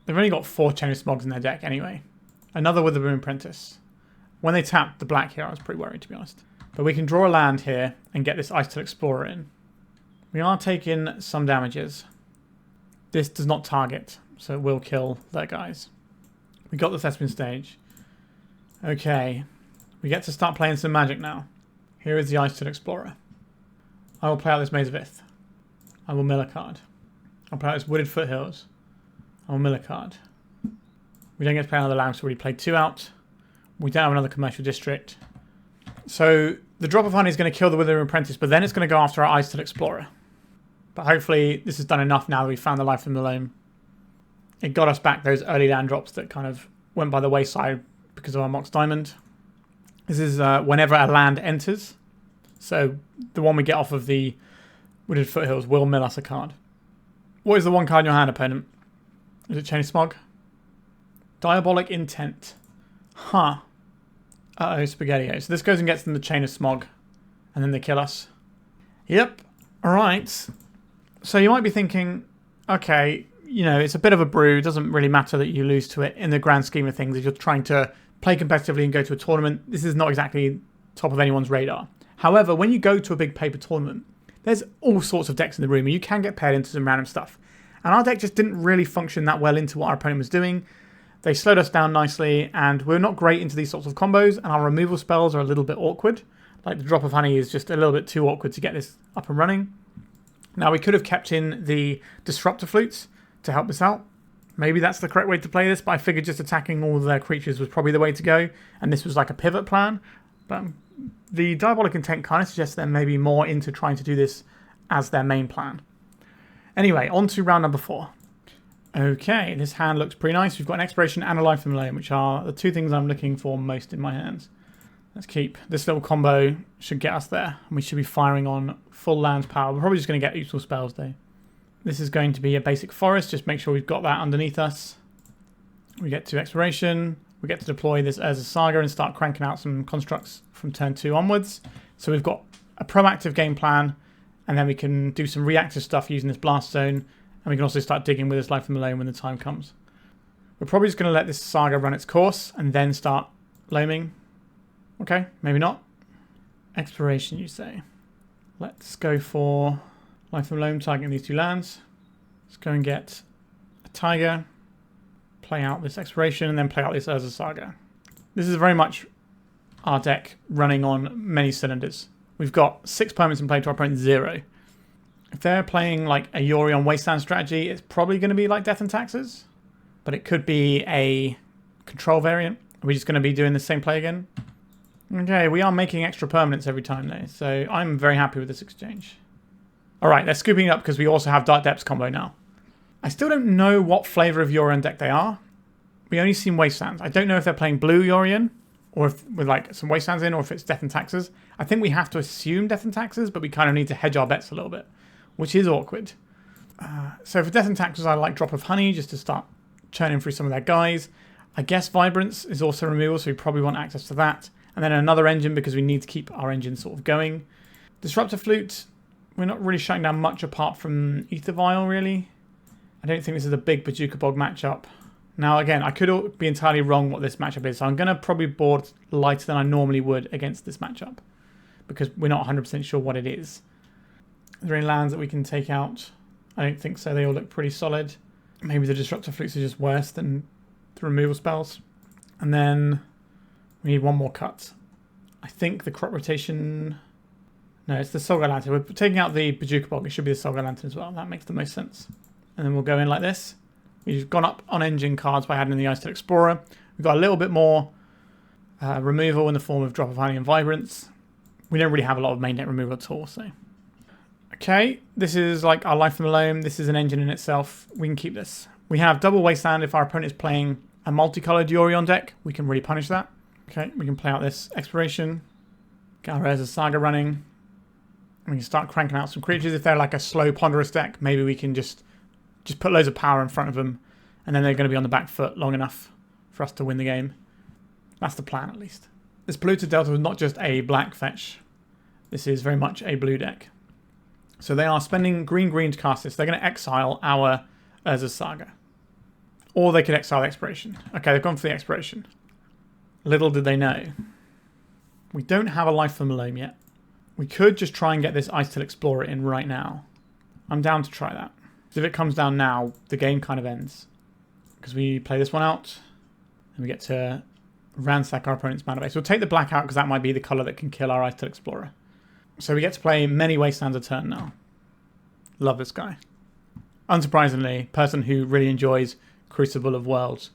They've only got 4 Chain of Smogs in their deck anyway. Another with the Moon Apprentice. When they tapped the black here, I was pretty worried, to be honest. But we can draw a land here and get this Icetill Explorer in. We are taking some damages. This does not target, so it will kill their guys. We got the Thespian stage. Okay. We get to start playing some Magic now. Here is the Icetill Explorer. I will play out this Maze of Ith. I will mill a card. I'll play out this Wooded Foothills. I will mill a card. We don't get to play another land, so we played 2 out. We don't have another commercial district. So the drop of honey is going to kill the Withering Apprentice, but then it's going to go after our Icetill Explorer. But hopefully this has done enough now that we've found the life from the Loam. It got us back those early land drops that kind of went by the wayside because of our Mox Diamond. This is whenever a land enters. So the one we get off of the Wooded Foothills will mill us a card. What is the one card in your hand, opponent? Is it Chain of Smog? Diabolic Intent. Huh. Uh-oh, Spaghetti-O. So this goes and gets them the Chain of Smog. And then they kill us. Yep. Alright. So you might be thinking, okay, you know, it's a bit of a brew. It doesn't really matter that you lose to it in the grand scheme of things. If you're trying to play competitively and go to a tournament, this is not exactly top of anyone's radar. However, when you go to a big paper tournament, there's all sorts of decks in the room and you can get paired into some random stuff. And our deck just didn't really function that well into what our opponent was doing. They slowed us down nicely and we're not great into these sorts of combos and our removal spells are a little bit awkward. Like the Drop of Honey is just a little bit too awkward to get this up and running. Now we could have kept in the Disruptor Flutes to help us out. Maybe that's the correct way to play this, but I figured just attacking all of their creatures was probably the way to go. And this was like a pivot plan. But the Diabolic Intent kind of suggests they're maybe more into trying to do this as their main plan. Anyway, on to round number 4. Okay, this hand looks pretty nice. We've got an Expiration and a Life from Loam, which are the 2 things I'm looking for most in my hands. Let's keep. This little combo should get us there. And we should be firing on full lands power. We're probably just going to get useful spells though. This is going to be a basic forest. Just make sure we've got that underneath us. We get to Expiration. We get to deploy this Urza Saga and start cranking out some constructs from turn 2 onwards. So we've got a proactive game plan. And then we can do some reactive stuff using this Blast Zone. And we can also start digging with this Life from the Loam when the time comes. We're probably just going to let this Saga run its course and then start loaming. Okay, maybe not. Exploration, you say. Let's go for Life from Loam, targeting these 2 lands. Let's go and get a Taiga. Play out this Exploration and then play out this Urza Saga. This is very much our deck running on many cylinders. We've got 6 permanents in play to our opponent's 0. If they're playing like a Yori on Wasteland strategy, it's probably going to be like Death and Taxes. But it could be a control variant. Are we just going to be doing the same play again? Okay, we are making extra permanents every time though. So I'm very happy with this exchange. Alright, they're scooping it up because we also have Dark Depths combo now. I still don't know what flavour of Yorion deck they are. We only seen Wastelands. I don't know if they're playing blue Yorion or if with like some Wastelands in or if it's Death and Taxes. I think we have to assume Death and Taxes, but we kind of need to hedge our bets a little bit, which is awkward. So for Death and Taxes, I like Drop of Honey just to start churning through some of their guys. I guess Vibrance is also removal, so we probably want access to that. And then another engine because we need to keep our engine sort of going. Disruptor Flute, we're not really shutting down much apart from Ether Vial, really. I don't think this is a big Bojuka Bog matchup. Now, again, I could be entirely wrong what this matchup is, so I'm going to probably board lighter than I normally would against this matchup because we're not 100% sure what it is. Are there any lands that we can take out? I don't think so. They all look pretty solid. Maybe the Disruptor Flutes are just worse than the removal spells. And then we need one more cut. I think the crop rotation... No, it's the Saga Lantern. We're taking out the Bojuka Bog. It should be the Saga Lantern as well. That makes the most sense. And then we'll go in like this. We've gone up on engine cards by adding the Icetill Explorer. We've got a little bit more removal in the form of Drop of Honey and Vibrance. We don't really have a lot of main deck removal at all, so... Okay, this is like our Life from the Loam. This is an engine in itself. We can keep this. We have double Wasteland. If our opponent is playing a multicolored Yorion deck, we can really punish that. Okay, we can play out this Exploration. Get our Urza Saga running. We can start cranking out some creatures. If they're like a slow, ponderous deck, maybe we can just just put loads of power in front of them, and then they're going to be on the back foot long enough for us to win the game. That's the plan, at least. This polluted delta is not just a black fetch. This is very much a blue deck. So they are spending green to cast this. They're going to exile our Urza Saga. Or they could exile the Expiration. Okay, they've gone for the Expiration. Little did they know. We don't have a life from Loam yet. We could just try and get this Icetill Explorer in right now. I'm down to try that. Because if it comes down now, the game kind of ends. Because we play this one out, and we get to ransack our opponent's mana base. We'll take the black out because that might be the colour that can kill our Icetill Explorer. So we get to play many Wastelands a turn now. Love this guy. Unsurprisingly, person who really enjoys Crucible of Worlds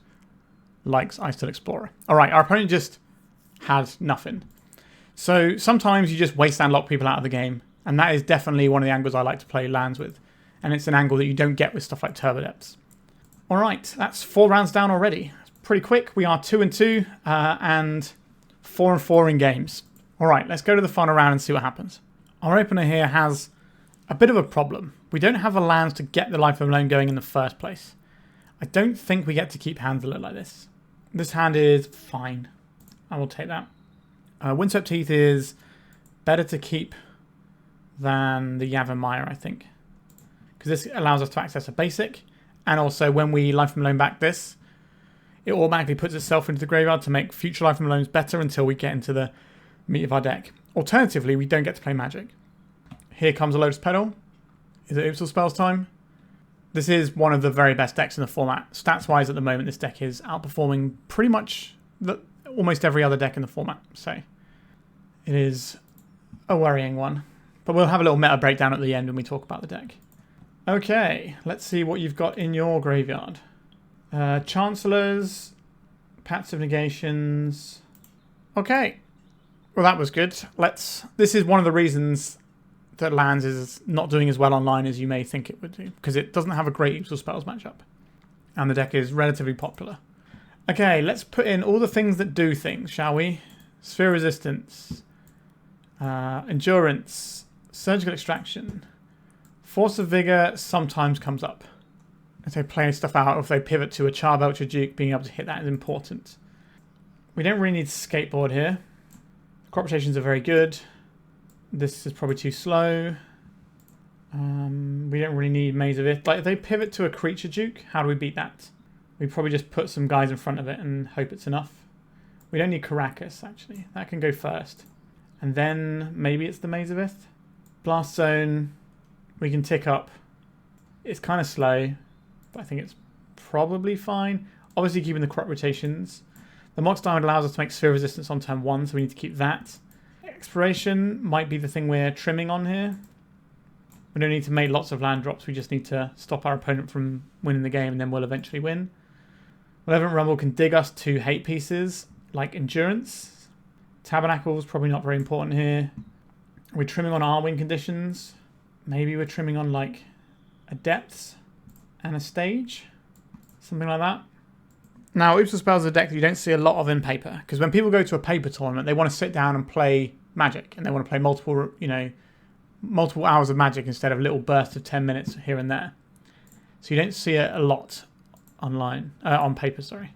likes Icetill Explorer. Alright, our opponent just had nothing. So sometimes you just Wasteland lock people out of the game, and that is definitely one of the angles I like to play lands with. And it's an angle that you don't get with stuff like Turbo Depths. Alright, that's 4 rounds down already. It's pretty quick. We are 2-2 and 4-4 in games. Alright, let's go to the final round and see what happens. Our opener here has a bit of a problem. We don't have the lands to get the Life of Loam going in the first place. I don't think we get to keep hands that look like this. This hand is fine. I will take that. Windswept Heath is better to keep than the Yavimaya, I think. Because this allows us to access a basic. And also when we Life from Loam back this, it automatically puts itself into the graveyard to make future Life from Loams better until we get into the meat of our deck. Alternatively, we don't get to play Magic. Here comes a Lotus Petal. Is it Icetill Spells time? This is one of the very best decks in the format. Stats-wise at the moment, this deck is outperforming pretty much almost every other deck in the format. So it is a worrying one. But we'll have a little meta breakdown at the end when we talk about the deck. Okay, let's see what you've got in your graveyard. Chancellors, Paths of Negations. Okay, well that was good. This is one of the reasons that lands is not doing as well online as you may think it would do, because it doesn't have a great Icetill Spells matchup, and the deck is relatively popular. Okay, let's put in all the things that do things, shall we? Sphere Resistance, Endurance, Surgical Extraction, Force of Vigor sometimes comes up. If they play stuff out, or if they pivot to a Charbelch or Duke, being able to hit that is important. We don't really need Skateboard here. Crop rotations are very good. This is probably too slow. We don't really need Maze of Ith. Like, if they pivot to a Creature Duke, how do we beat that? We probably just put some guys in front of it and hope it's enough. We don't need Karakas, actually. That can go first. And then maybe it's the Maze of Ith. Blast Zone, we can tick up. It's kind of slow, but I think it's probably fine. Obviously keeping the crop rotations. The Mox Diamond allows us to make Sphere Resistance on turn 1, so we need to keep that. Exploration might be the thing we're trimming on here. We don't need to make lots of land drops, we just need to stop our opponent from winning the game, and then we'll eventually win. Malevolent Rumble can dig us to hate pieces, like Endurance. Tabernacle is probably not very important here. We're trimming on our win conditions. Maybe we're trimming on like a Depths and a Stage. Something like that. Now, Icetill Spells is a deck that you don't see a lot of in paper, because when people go to a paper tournament, they want to sit down and play Magic, and they want to play multiple hours of Magic instead of little bursts of 10 minutes here and there. So you don't see it a lot on paper, sorry.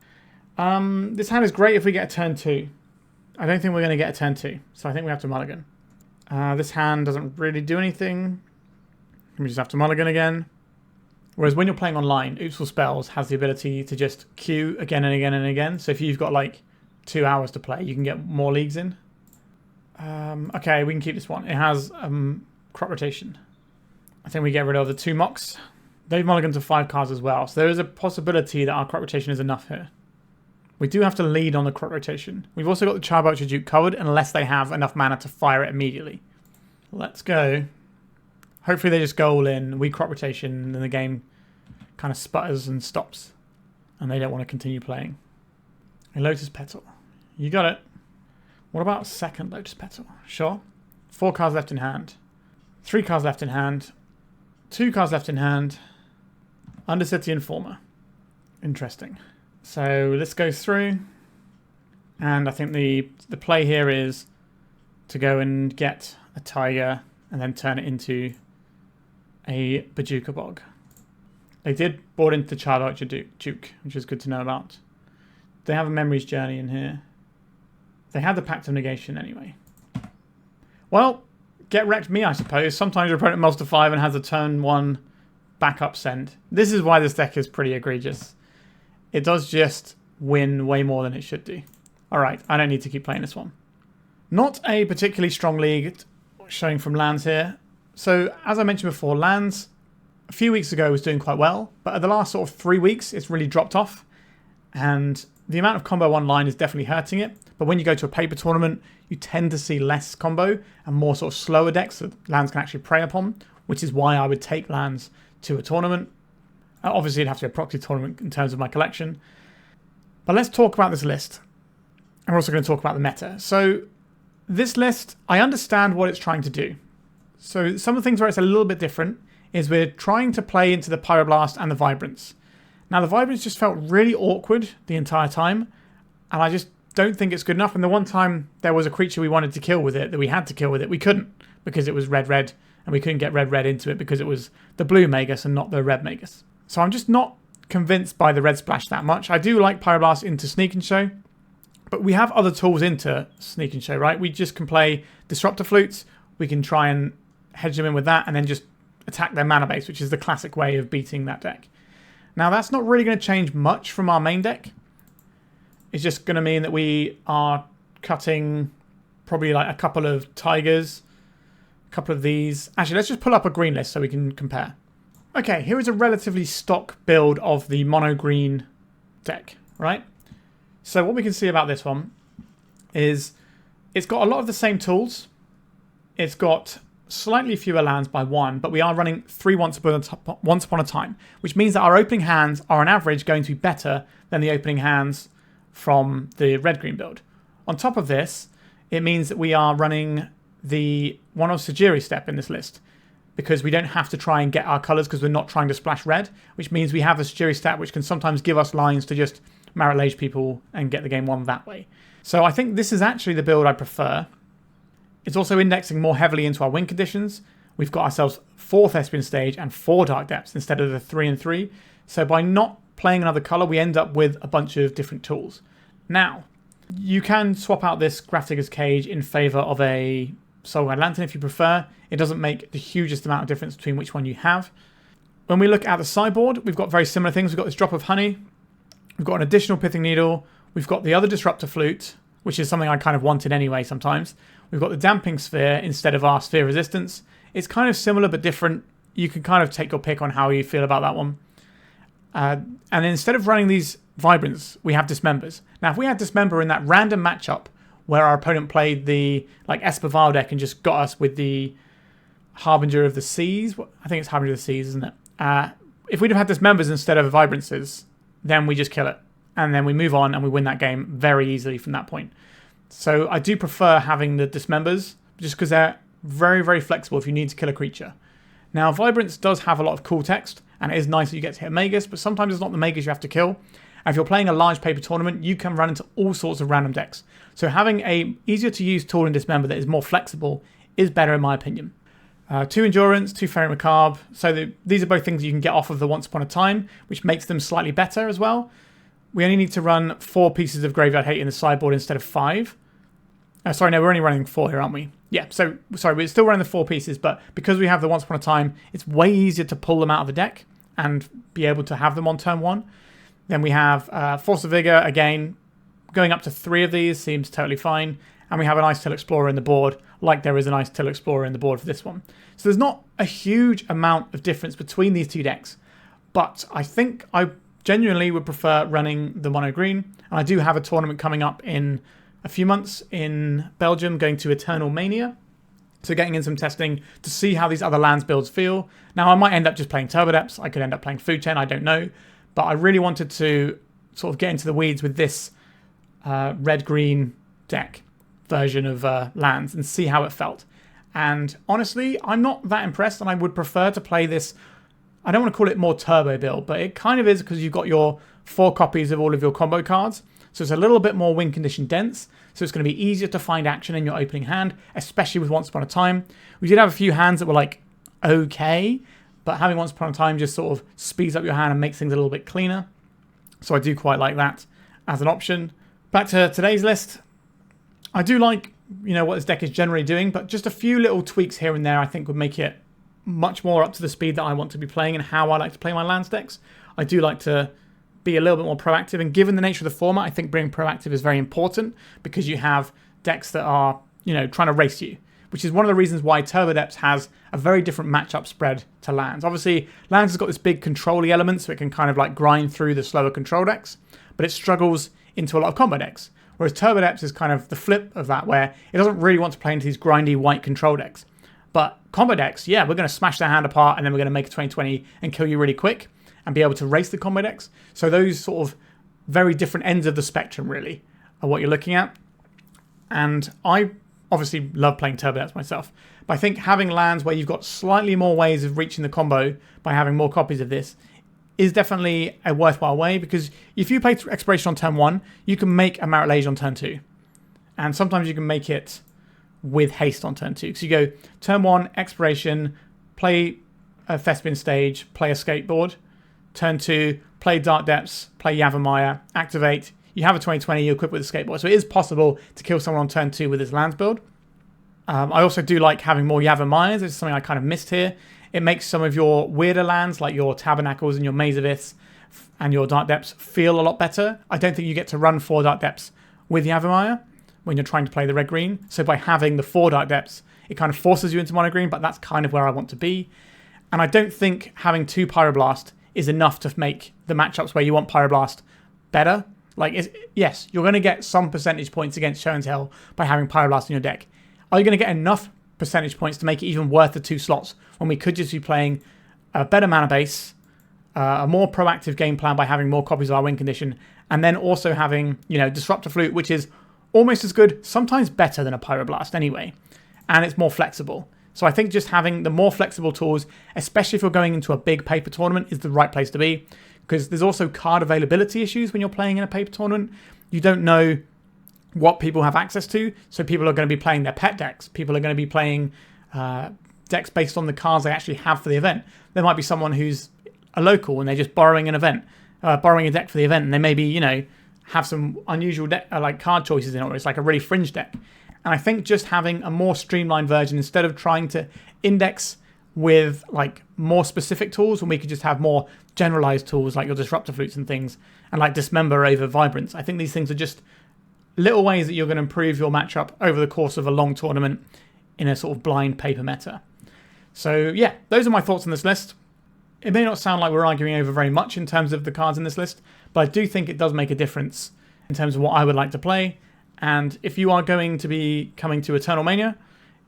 This hand is great if we get a turn 2. I don't think we're going to get a turn 2, so I think we have to mulligan. This hand doesn't really do anything. We just have to mulligan again. Whereas when you're playing online, Icetill Spells has the ability to just queue again and again and again. So if you've got like 2 hours to play, you can get more leagues in. Okay, we can keep this one. It has crop rotation. I think we get rid of the 2 Mox. They've mulliganed to 5 cards as well. So there is a possibility that our crop rotation is enough here. We do have to lead on the crop rotation. We've also got the Charbelch or Duke covered unless they have enough mana to fire it immediately. Let's go. Hopefully they just go all in, we crop rotation, and then the game kind of sputters and stops. And they don't want to continue playing. A Lotus Petal. You got it. What about second Lotus Petal? Sure. 4 cards left in hand. 3 cards left in hand. 2 cards left in hand. Undercity Informer. Interesting. So let's go through. And I think the play here is to go and get a Taiga and then turn it into a Bojuka Bog. They did board into the Child Archer Duke, which is good to know about. They have a Memories Journey in here. They had the Pact of Negation anyway. Well, get wrecked me, I suppose. Sometimes your opponent mulls to 5 and has a turn 1 backup send. This is why this deck is pretty egregious. It does just win way more than it should do. Alright, I don't need to keep playing this one. Not a particularly strong league showing from lands here. So, as I mentioned before, lands a few weeks ago was doing quite well, but at the last sort of 3 weeks, it's really dropped off. And the amount of combo online is definitely hurting it. But when you go to a paper tournament, you tend to see less combo and more sort of slower decks that lands can actually prey upon, which is why I would take lands to a tournament. Obviously, it'd have to be a proxy tournament in terms of my collection. But let's talk about this list. And we're also going to talk about the meta. So this list, I understand what it's trying to do. So some of the things where it's a little bit different is we're trying to play into the Pyroblast and the Vibrance. Now, the Vibrance just felt really awkward the entire time, and I just don't think it's good enough. And the one time there was a creature we wanted to kill with it, that we had to kill with it, we couldn't, because it was red-red, and we couldn't get red-red into it because it was the blue Magus and not the red Magus. So I'm just not convinced by the red splash that much. I do like Pyroblast into Sneak and Show, but we have other tools into Sneak and Show, right? We just can play Disruptor Flutes, we can try and hedge them in with that, and then just attack their mana base, which is the classic way of beating that deck. Now, that's not really going to change much from our main deck. It's just going to mean that we are cutting probably like a couple of Tigers, a couple of these. Actually, let's just pull up a green list so we can compare. Okay, here is a relatively stock build of the mono green deck, right? So what we can see about this one is it's got a lot of the same tools. It's got slightly fewer lands by 1, but we are running 3 once upon a time, which means that our opening hands are on average going to be better than the opening hands from the red-green build. On top of this, it means that we are running the one of Sajiri step in this list, because we don't have to try and get our colours because we're not trying to splash red, which means we have a Sajiri stat which can sometimes give us lines to just Marit Lage people and get the game won that way. So I think this is actually the build I prefer. It's also indexing more heavily into our win conditions. We've got ourselves 4 Thespian stage and 4 Dark Depths instead of the 3 and 3. So by not playing another colour, we end up with a bunch of different tools. Now, you can swap out this Grafdigger's Cage in favour of a Soulguide Lantern if you prefer. It doesn't make the hugest amount of difference between which one you have. When we look at the sideboard, we've got very similar things. We've got this Drop of Honey. We've got an additional Pithing Needle. We've got the other Disruptor Flute, which is something I kind of wanted anyway sometimes. We've got the Damping Sphere instead of our Sphere Resistance. It's kind of similar but different. You can kind of take your pick on how you feel about that one. And instead of running these Vibrance, we have Dismembers. Now, if we had Dismember in that random matchup where our opponent played the like Esper Vile deck and just got us with the Harbinger of the Seas, I think it's Harbinger of the Seas, isn't it? If we'd have had Dismembers instead of Vibrances, then we just kill it. And then we move on and we win that game very easily from that point. So I do prefer having the Dismembers just because they're very, very flexible if you need to kill a creature. Now, Vibrance does have a lot of cool text, and it is nice that you get to hit Magus, but sometimes it's not the Magus you have to kill. And if you're playing a large paper tournament, you can run into all sorts of random decks. So having a easier to use tool in Dismember that is more flexible is better in my opinion. 2 Endurance, 2 Fairy Macabre. So these are both things you can get off of the Once Upon a Time, which makes them slightly better as well. We only need to run 4 pieces of Graveyard Hate in the sideboard instead of 5. Sorry, no, we're only running 4 here, aren't we? Yeah, so, sorry, we're still running the 4 pieces, but because we have the Once Upon a Time, it's way easier to pull them out of the deck and be able to have them on turn 1. Then we have Force of Vigor, again, going up to 3 of these seems totally fine. And we have an Icetill Explorer in the board, like there is an Icetill Explorer in the board for this one. So there's not a huge amount of difference between these 2 decks, but I think I genuinely would prefer running the mono green. And I do have a tournament coming up in a few months in Belgium, going to Eternal Mania. So getting in some testing to see how these other lands builds feel. Now I might end up just playing Turbo Depths, I could end up playing Food Chain, I don't know. But I really wanted to sort of get into the weeds with this red-green deck version of lands and see how it felt. And honestly, I'm not that impressed, and I would prefer to play this. I don't want to call it more turbo build, but it kind of is because you've got your 4 copies of all of your combo cards. So it's a little bit more win condition dense. So it's going to be easier to find action in your opening hand, especially with Once Upon a Time. We did have a few hands that were like okay, but having Once Upon a Time just sort of speeds up your hand and makes things a little bit cleaner. So I do quite like that as an option. Back to today's list. I do like, what this deck is generally doing, but just a few little tweaks here and there I think would make it much more up to the speed that I want to be playing and how I like to play my lands decks. I do like to be a little bit more proactive, and given the nature of the format, I think being proactive is very important because you have decks that are, trying to race you, which is one of the reasons why Turbo Depths has a very different matchup spread to Lands. Obviously, Lands has got this big control-y element, so it can kind of like grind through the slower control decks, but it struggles into a lot of combo decks. Whereas Turbo Depths is kind of the flip of that, where it doesn't really want to play into these grindy white control decks. But combo decks, yeah, we're going to smash their hand apart and then we're going to make a 20/20 and kill you really quick and be able to race the combo decks. So those sort of very different ends of the spectrum really are what you're looking at. And I obviously love playing Turbo Depths myself. But I think having lands where you've got slightly more ways of reaching the combo by having more copies of this is definitely a worthwhile way, because if you play Exploration on turn 1, you can make a Marit Lage on turn 2. And sometimes you can make it with haste on turn 2. So you go turn 1, Exploration, play a Thespian stage, play a Skateboard. Turn 2, play Dark Depths, play Yavimaya, activate. You have a 20/20, you equip with a Skateboard. So it is possible to kill someone on turn 2 with this lands build. I also do like having more Yavimayas. It's something I kind of missed here. It makes some of your weirder lands, like your Tabernacles and your Maze of Iths and your Dark Depths, feel a lot better. I don't think you get to run 4 Dark Depths with Yavimaya when you're trying to play the red-green. So by having the 4 Dark Depths, it kind of forces you into mono-green, but that's kind of where I want to be. And I don't think having 2 Pyroblast is enough to make the matchups where you want Pyroblast better. Yes, you're going to get some percentage points against Show and Tell by having Pyroblast in your deck. Are you going to get enough percentage points to make it even worth the 2 slots when we could just be playing a better mana base, a more proactive game plan by having more copies of our win condition, and then also having, Disruptor Flute, which is almost as good, sometimes better than a Pyroblast anyway, and it's more flexible. So I think just having the more flexible tools, especially if you're going into a big paper tournament, is the right place to be, because there's also card availability issues when you're playing in a paper tournament. You don't know what people have access to, so people are going to be playing their pet decks. People are going to be playing decks based on the cards they actually have for the event. There might be someone who's a local and they're just borrowing a deck for the event, and they maybe, have some unusual card choices in it, or it's like a really fringe deck. And I think just having a more streamlined version, instead of trying to index with more specific tools, when we could just have more generalized tools like your Disruptor Flutes and things, and Dismember over Vibrance. I think these things are just little ways that you're going to improve your matchup over the course of a long tournament in a sort of blind paper meta. So yeah, those are my thoughts on this list. It may not sound like we're arguing over very much in terms of the cards in this list, but I do think it does make a difference in terms of what I would like to play. And if you are going to be coming to Eternal Mania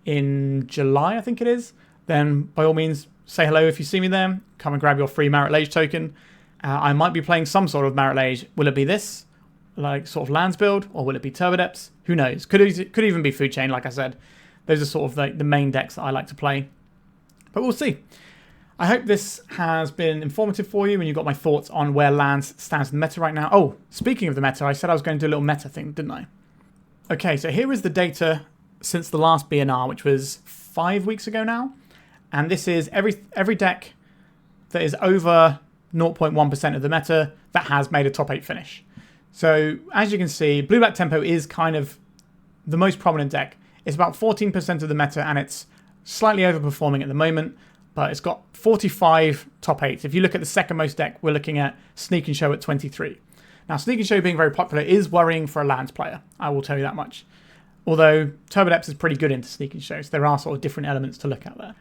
in July, I think it is, then by all means, say hello if you see me there. Come and grab your free Marit Lage token. I might be playing some sort of Marit Lage. Will it be this, sort of lands build, or will it be Turbo Depths? Who knows? Could even be Food Chain, like I said. Those are sort of the main decks that I like to play. But we'll see. I hope this has been informative for you and you got my thoughts on where lands stands in the meta right now. Oh, speaking of the meta, I said I was going to do a little meta thing, didn't I? Okay, so here is the data since the last BNR, which was 5 weeks ago now. And this is every deck that is over 0.1% of the meta that has made a top 8 finish. So as you can see, Blue-Black Tempo is kind of the most prominent deck. It's about 14% of the meta, and it's slightly overperforming at the moment, but it's got 45 top 8s. If you look at the second most deck, we're looking at Sneak and Show at 23. Now, Sneak and Show being very popular is worrying for a lands player, I will tell you that much. Although Turbo Depths is pretty good into Sneak and Show, so there are sort of different elements to look at there.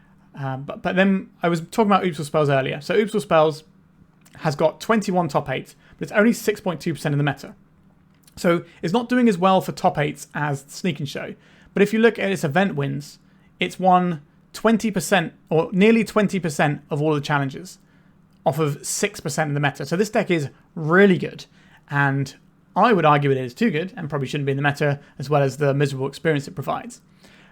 But then I was talking about Oops Will Spells earlier. So Oops Will Spells has got 21 top 8s, but it's only 6.2% of the meta. So it's not doing as well for top 8s as Sneak and Show. But if you look at its event wins, it's won 20% or nearly 20% of all the challenges off of 6% of the meta. So this deck is really good. And I would argue it is too good and probably shouldn't be in the meta, as well as the miserable experience it provides.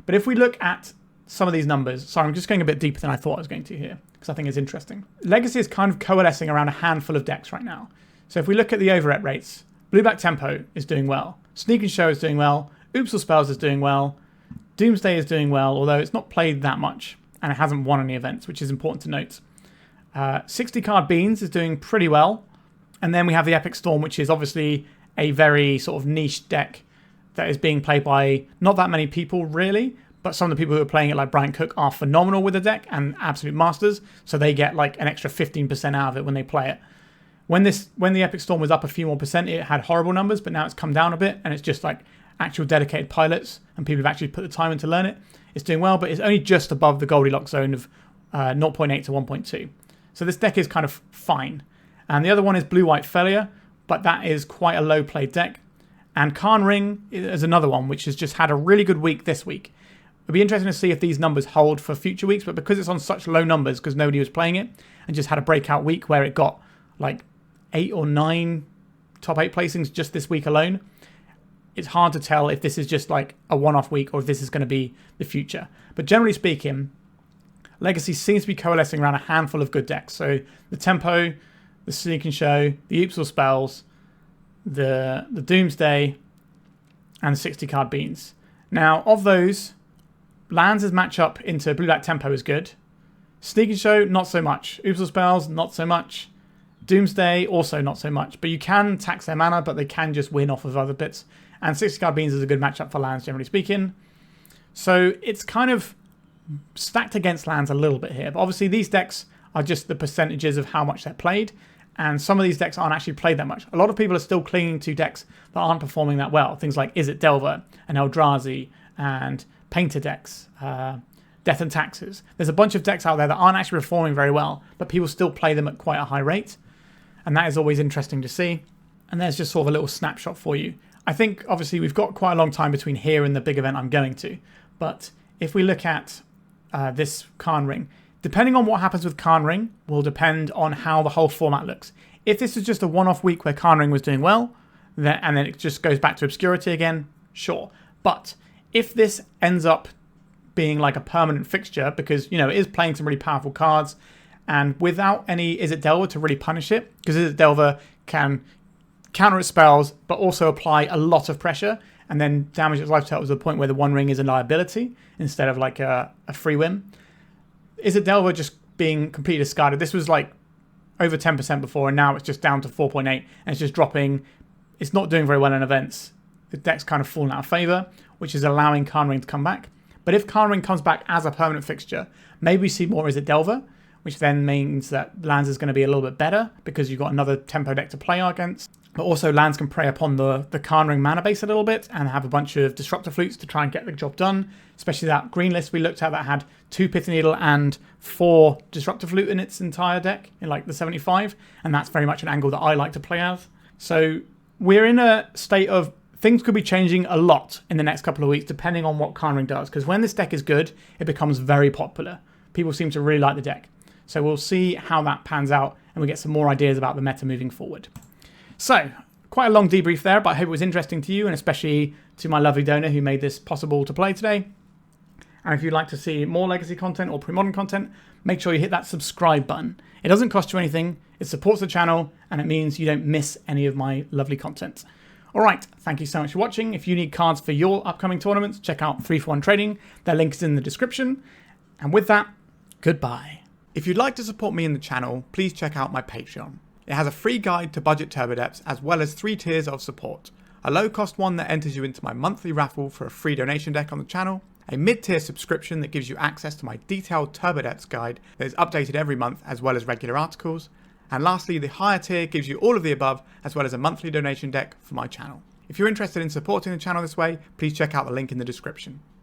But if we look at some of these numbers, sorry, I'm just going a bit deeper than I thought I was going to here, because I think it's interesting. Legacy is kind of coalescing around a handful of decks right now. So if we look at the overrep rates, Blue-Black Tempo is doing well. Sneak and Show is doing well. Oops Will Spells is doing well. Doomsday is doing well, although it's not played that much, and it hasn't won any events, which is important to note. 60 card Beans is doing pretty well. And then we have the Epic Storm, which is obviously a very sort of niche deck that is being played by not that many people really, but some of the people who are playing it, like Brian Cook, are phenomenal with the deck and absolute masters. So they get like an extra 15% out of it when they play it. When the Epic Storm was up a few more percent, it had horrible numbers, but now it's come down a bit and it's just like actual dedicated pilots and people who've actually put the time in to learn it. It's doing well, but it's only just above the Goldilocks zone of 0.8 to 1.2. So this deck is kind of fine. And the other one is Blue-White Failure, but that is quite a low played deck. And Karn Ring is another one, which has just had a really good week this week. It'll be interesting to see if these numbers hold for future weeks, but because it's on such low numbers, because nobody was playing it, and just had a breakout week where it got like 8 or 9 top 8 placings just this week alone, it's hard to tell if this is just like a one-off week or if this is going to be the future. But generally speaking, Legacy seems to be coalescing around a handful of good decks. So the Tempo, the Sneak and Show, the Oopsal Spells, the Doomsday, and 60 card Beans. Now, of those, Lands' matchup into Blue-Black Tempo is good. Sneak and Show, not so much. Oopsal Spells, not so much. Doomsday, also not so much. But you can tax their mana, but they can just win off of other bits. And 60 card Beans is a good matchup for Lands, generally speaking. So it's kind of stacked against Lands a little bit here. But obviously these decks are just the percentages of how much they're played. And some of these decks aren't actually played that much. A lot of people are still clinging to decks that aren't performing that well. Things like Izzet Delver and Eldrazi and Painter decks, Death and Taxes. There's a bunch of decks out there that aren't actually performing very well, but people still play them at quite a high rate. And that is always interesting to see. And there's just sort of a little snapshot for you. I think, obviously, we've got quite a long time between here and the big event I'm going to. But if we look at this Karn Ring, depending on what happens with Karn Ring will depend on how the whole format looks. If this is just a one-off week where Karn Ring was doing well, and then it just goes back to obscurity again, sure. But if this ends up being like a permanent fixture, because, you know, it is playing some really powerful cards, and without any Izzet Delver to really punish it, because Izzet Delver can counter its spells, but also apply a lot of pressure, and then damage its life total to the point where the One Ring is a liability, instead of like a free win. Izzet Delver just being completely discarded. This was like over 10% before, and now it's just down to 4.8, and it's just dropping. It's not doing very well in events. The deck's kind of fallen out of favour, which is allowing Karn Ring to come back. But if Karn Ring comes back as a permanent fixture, maybe we see more Izzet Delver, which then means that Lands is going to be a little bit better because you've got another tempo deck to play against. But also Lands can prey upon the Karn Ring mana base a little bit and have a bunch of Disruptor Flutes to try and get the job done, especially that green list we looked at that had 2 Pithing Needle and 4 Disruptor Flute in its entire deck, in like the 75, and that's very much an angle that I like to play as. So we're in a state of things could be changing a lot in the next couple of weeks depending on what Karn Ring does, because when this deck is good, it becomes very popular. People seem to really like the deck. So we'll see how that pans out and we get some more ideas about the meta moving forward. So, quite a long debrief there, but I hope it was interesting to you, and especially to my lovely donor who made this possible to play today. And if you'd like to see more Legacy content or pre-modern content, make sure you hit that subscribe button. It doesn't cost you anything, it supports the channel, and it means you don't miss any of my lovely content. Alright, thank you so much for watching. If you need cards for your upcoming tournaments, check out 3for1 Trading. Their link is in the description. And with that, goodbye. If you'd like to support me in the channel, please check out my Patreon. It has a free guide to budget turbo depths as well as 3 tiers of support. A low cost one that enters you into my monthly raffle for a free donation deck on the channel, a mid-tier subscription that gives you access to my detailed turbo depths guide that is updated every month as well as regular articles, and lastly the higher tier gives you all of the above as well as a monthly donation deck for my channel. If you're interested in supporting the channel this way, please check out the link in the description.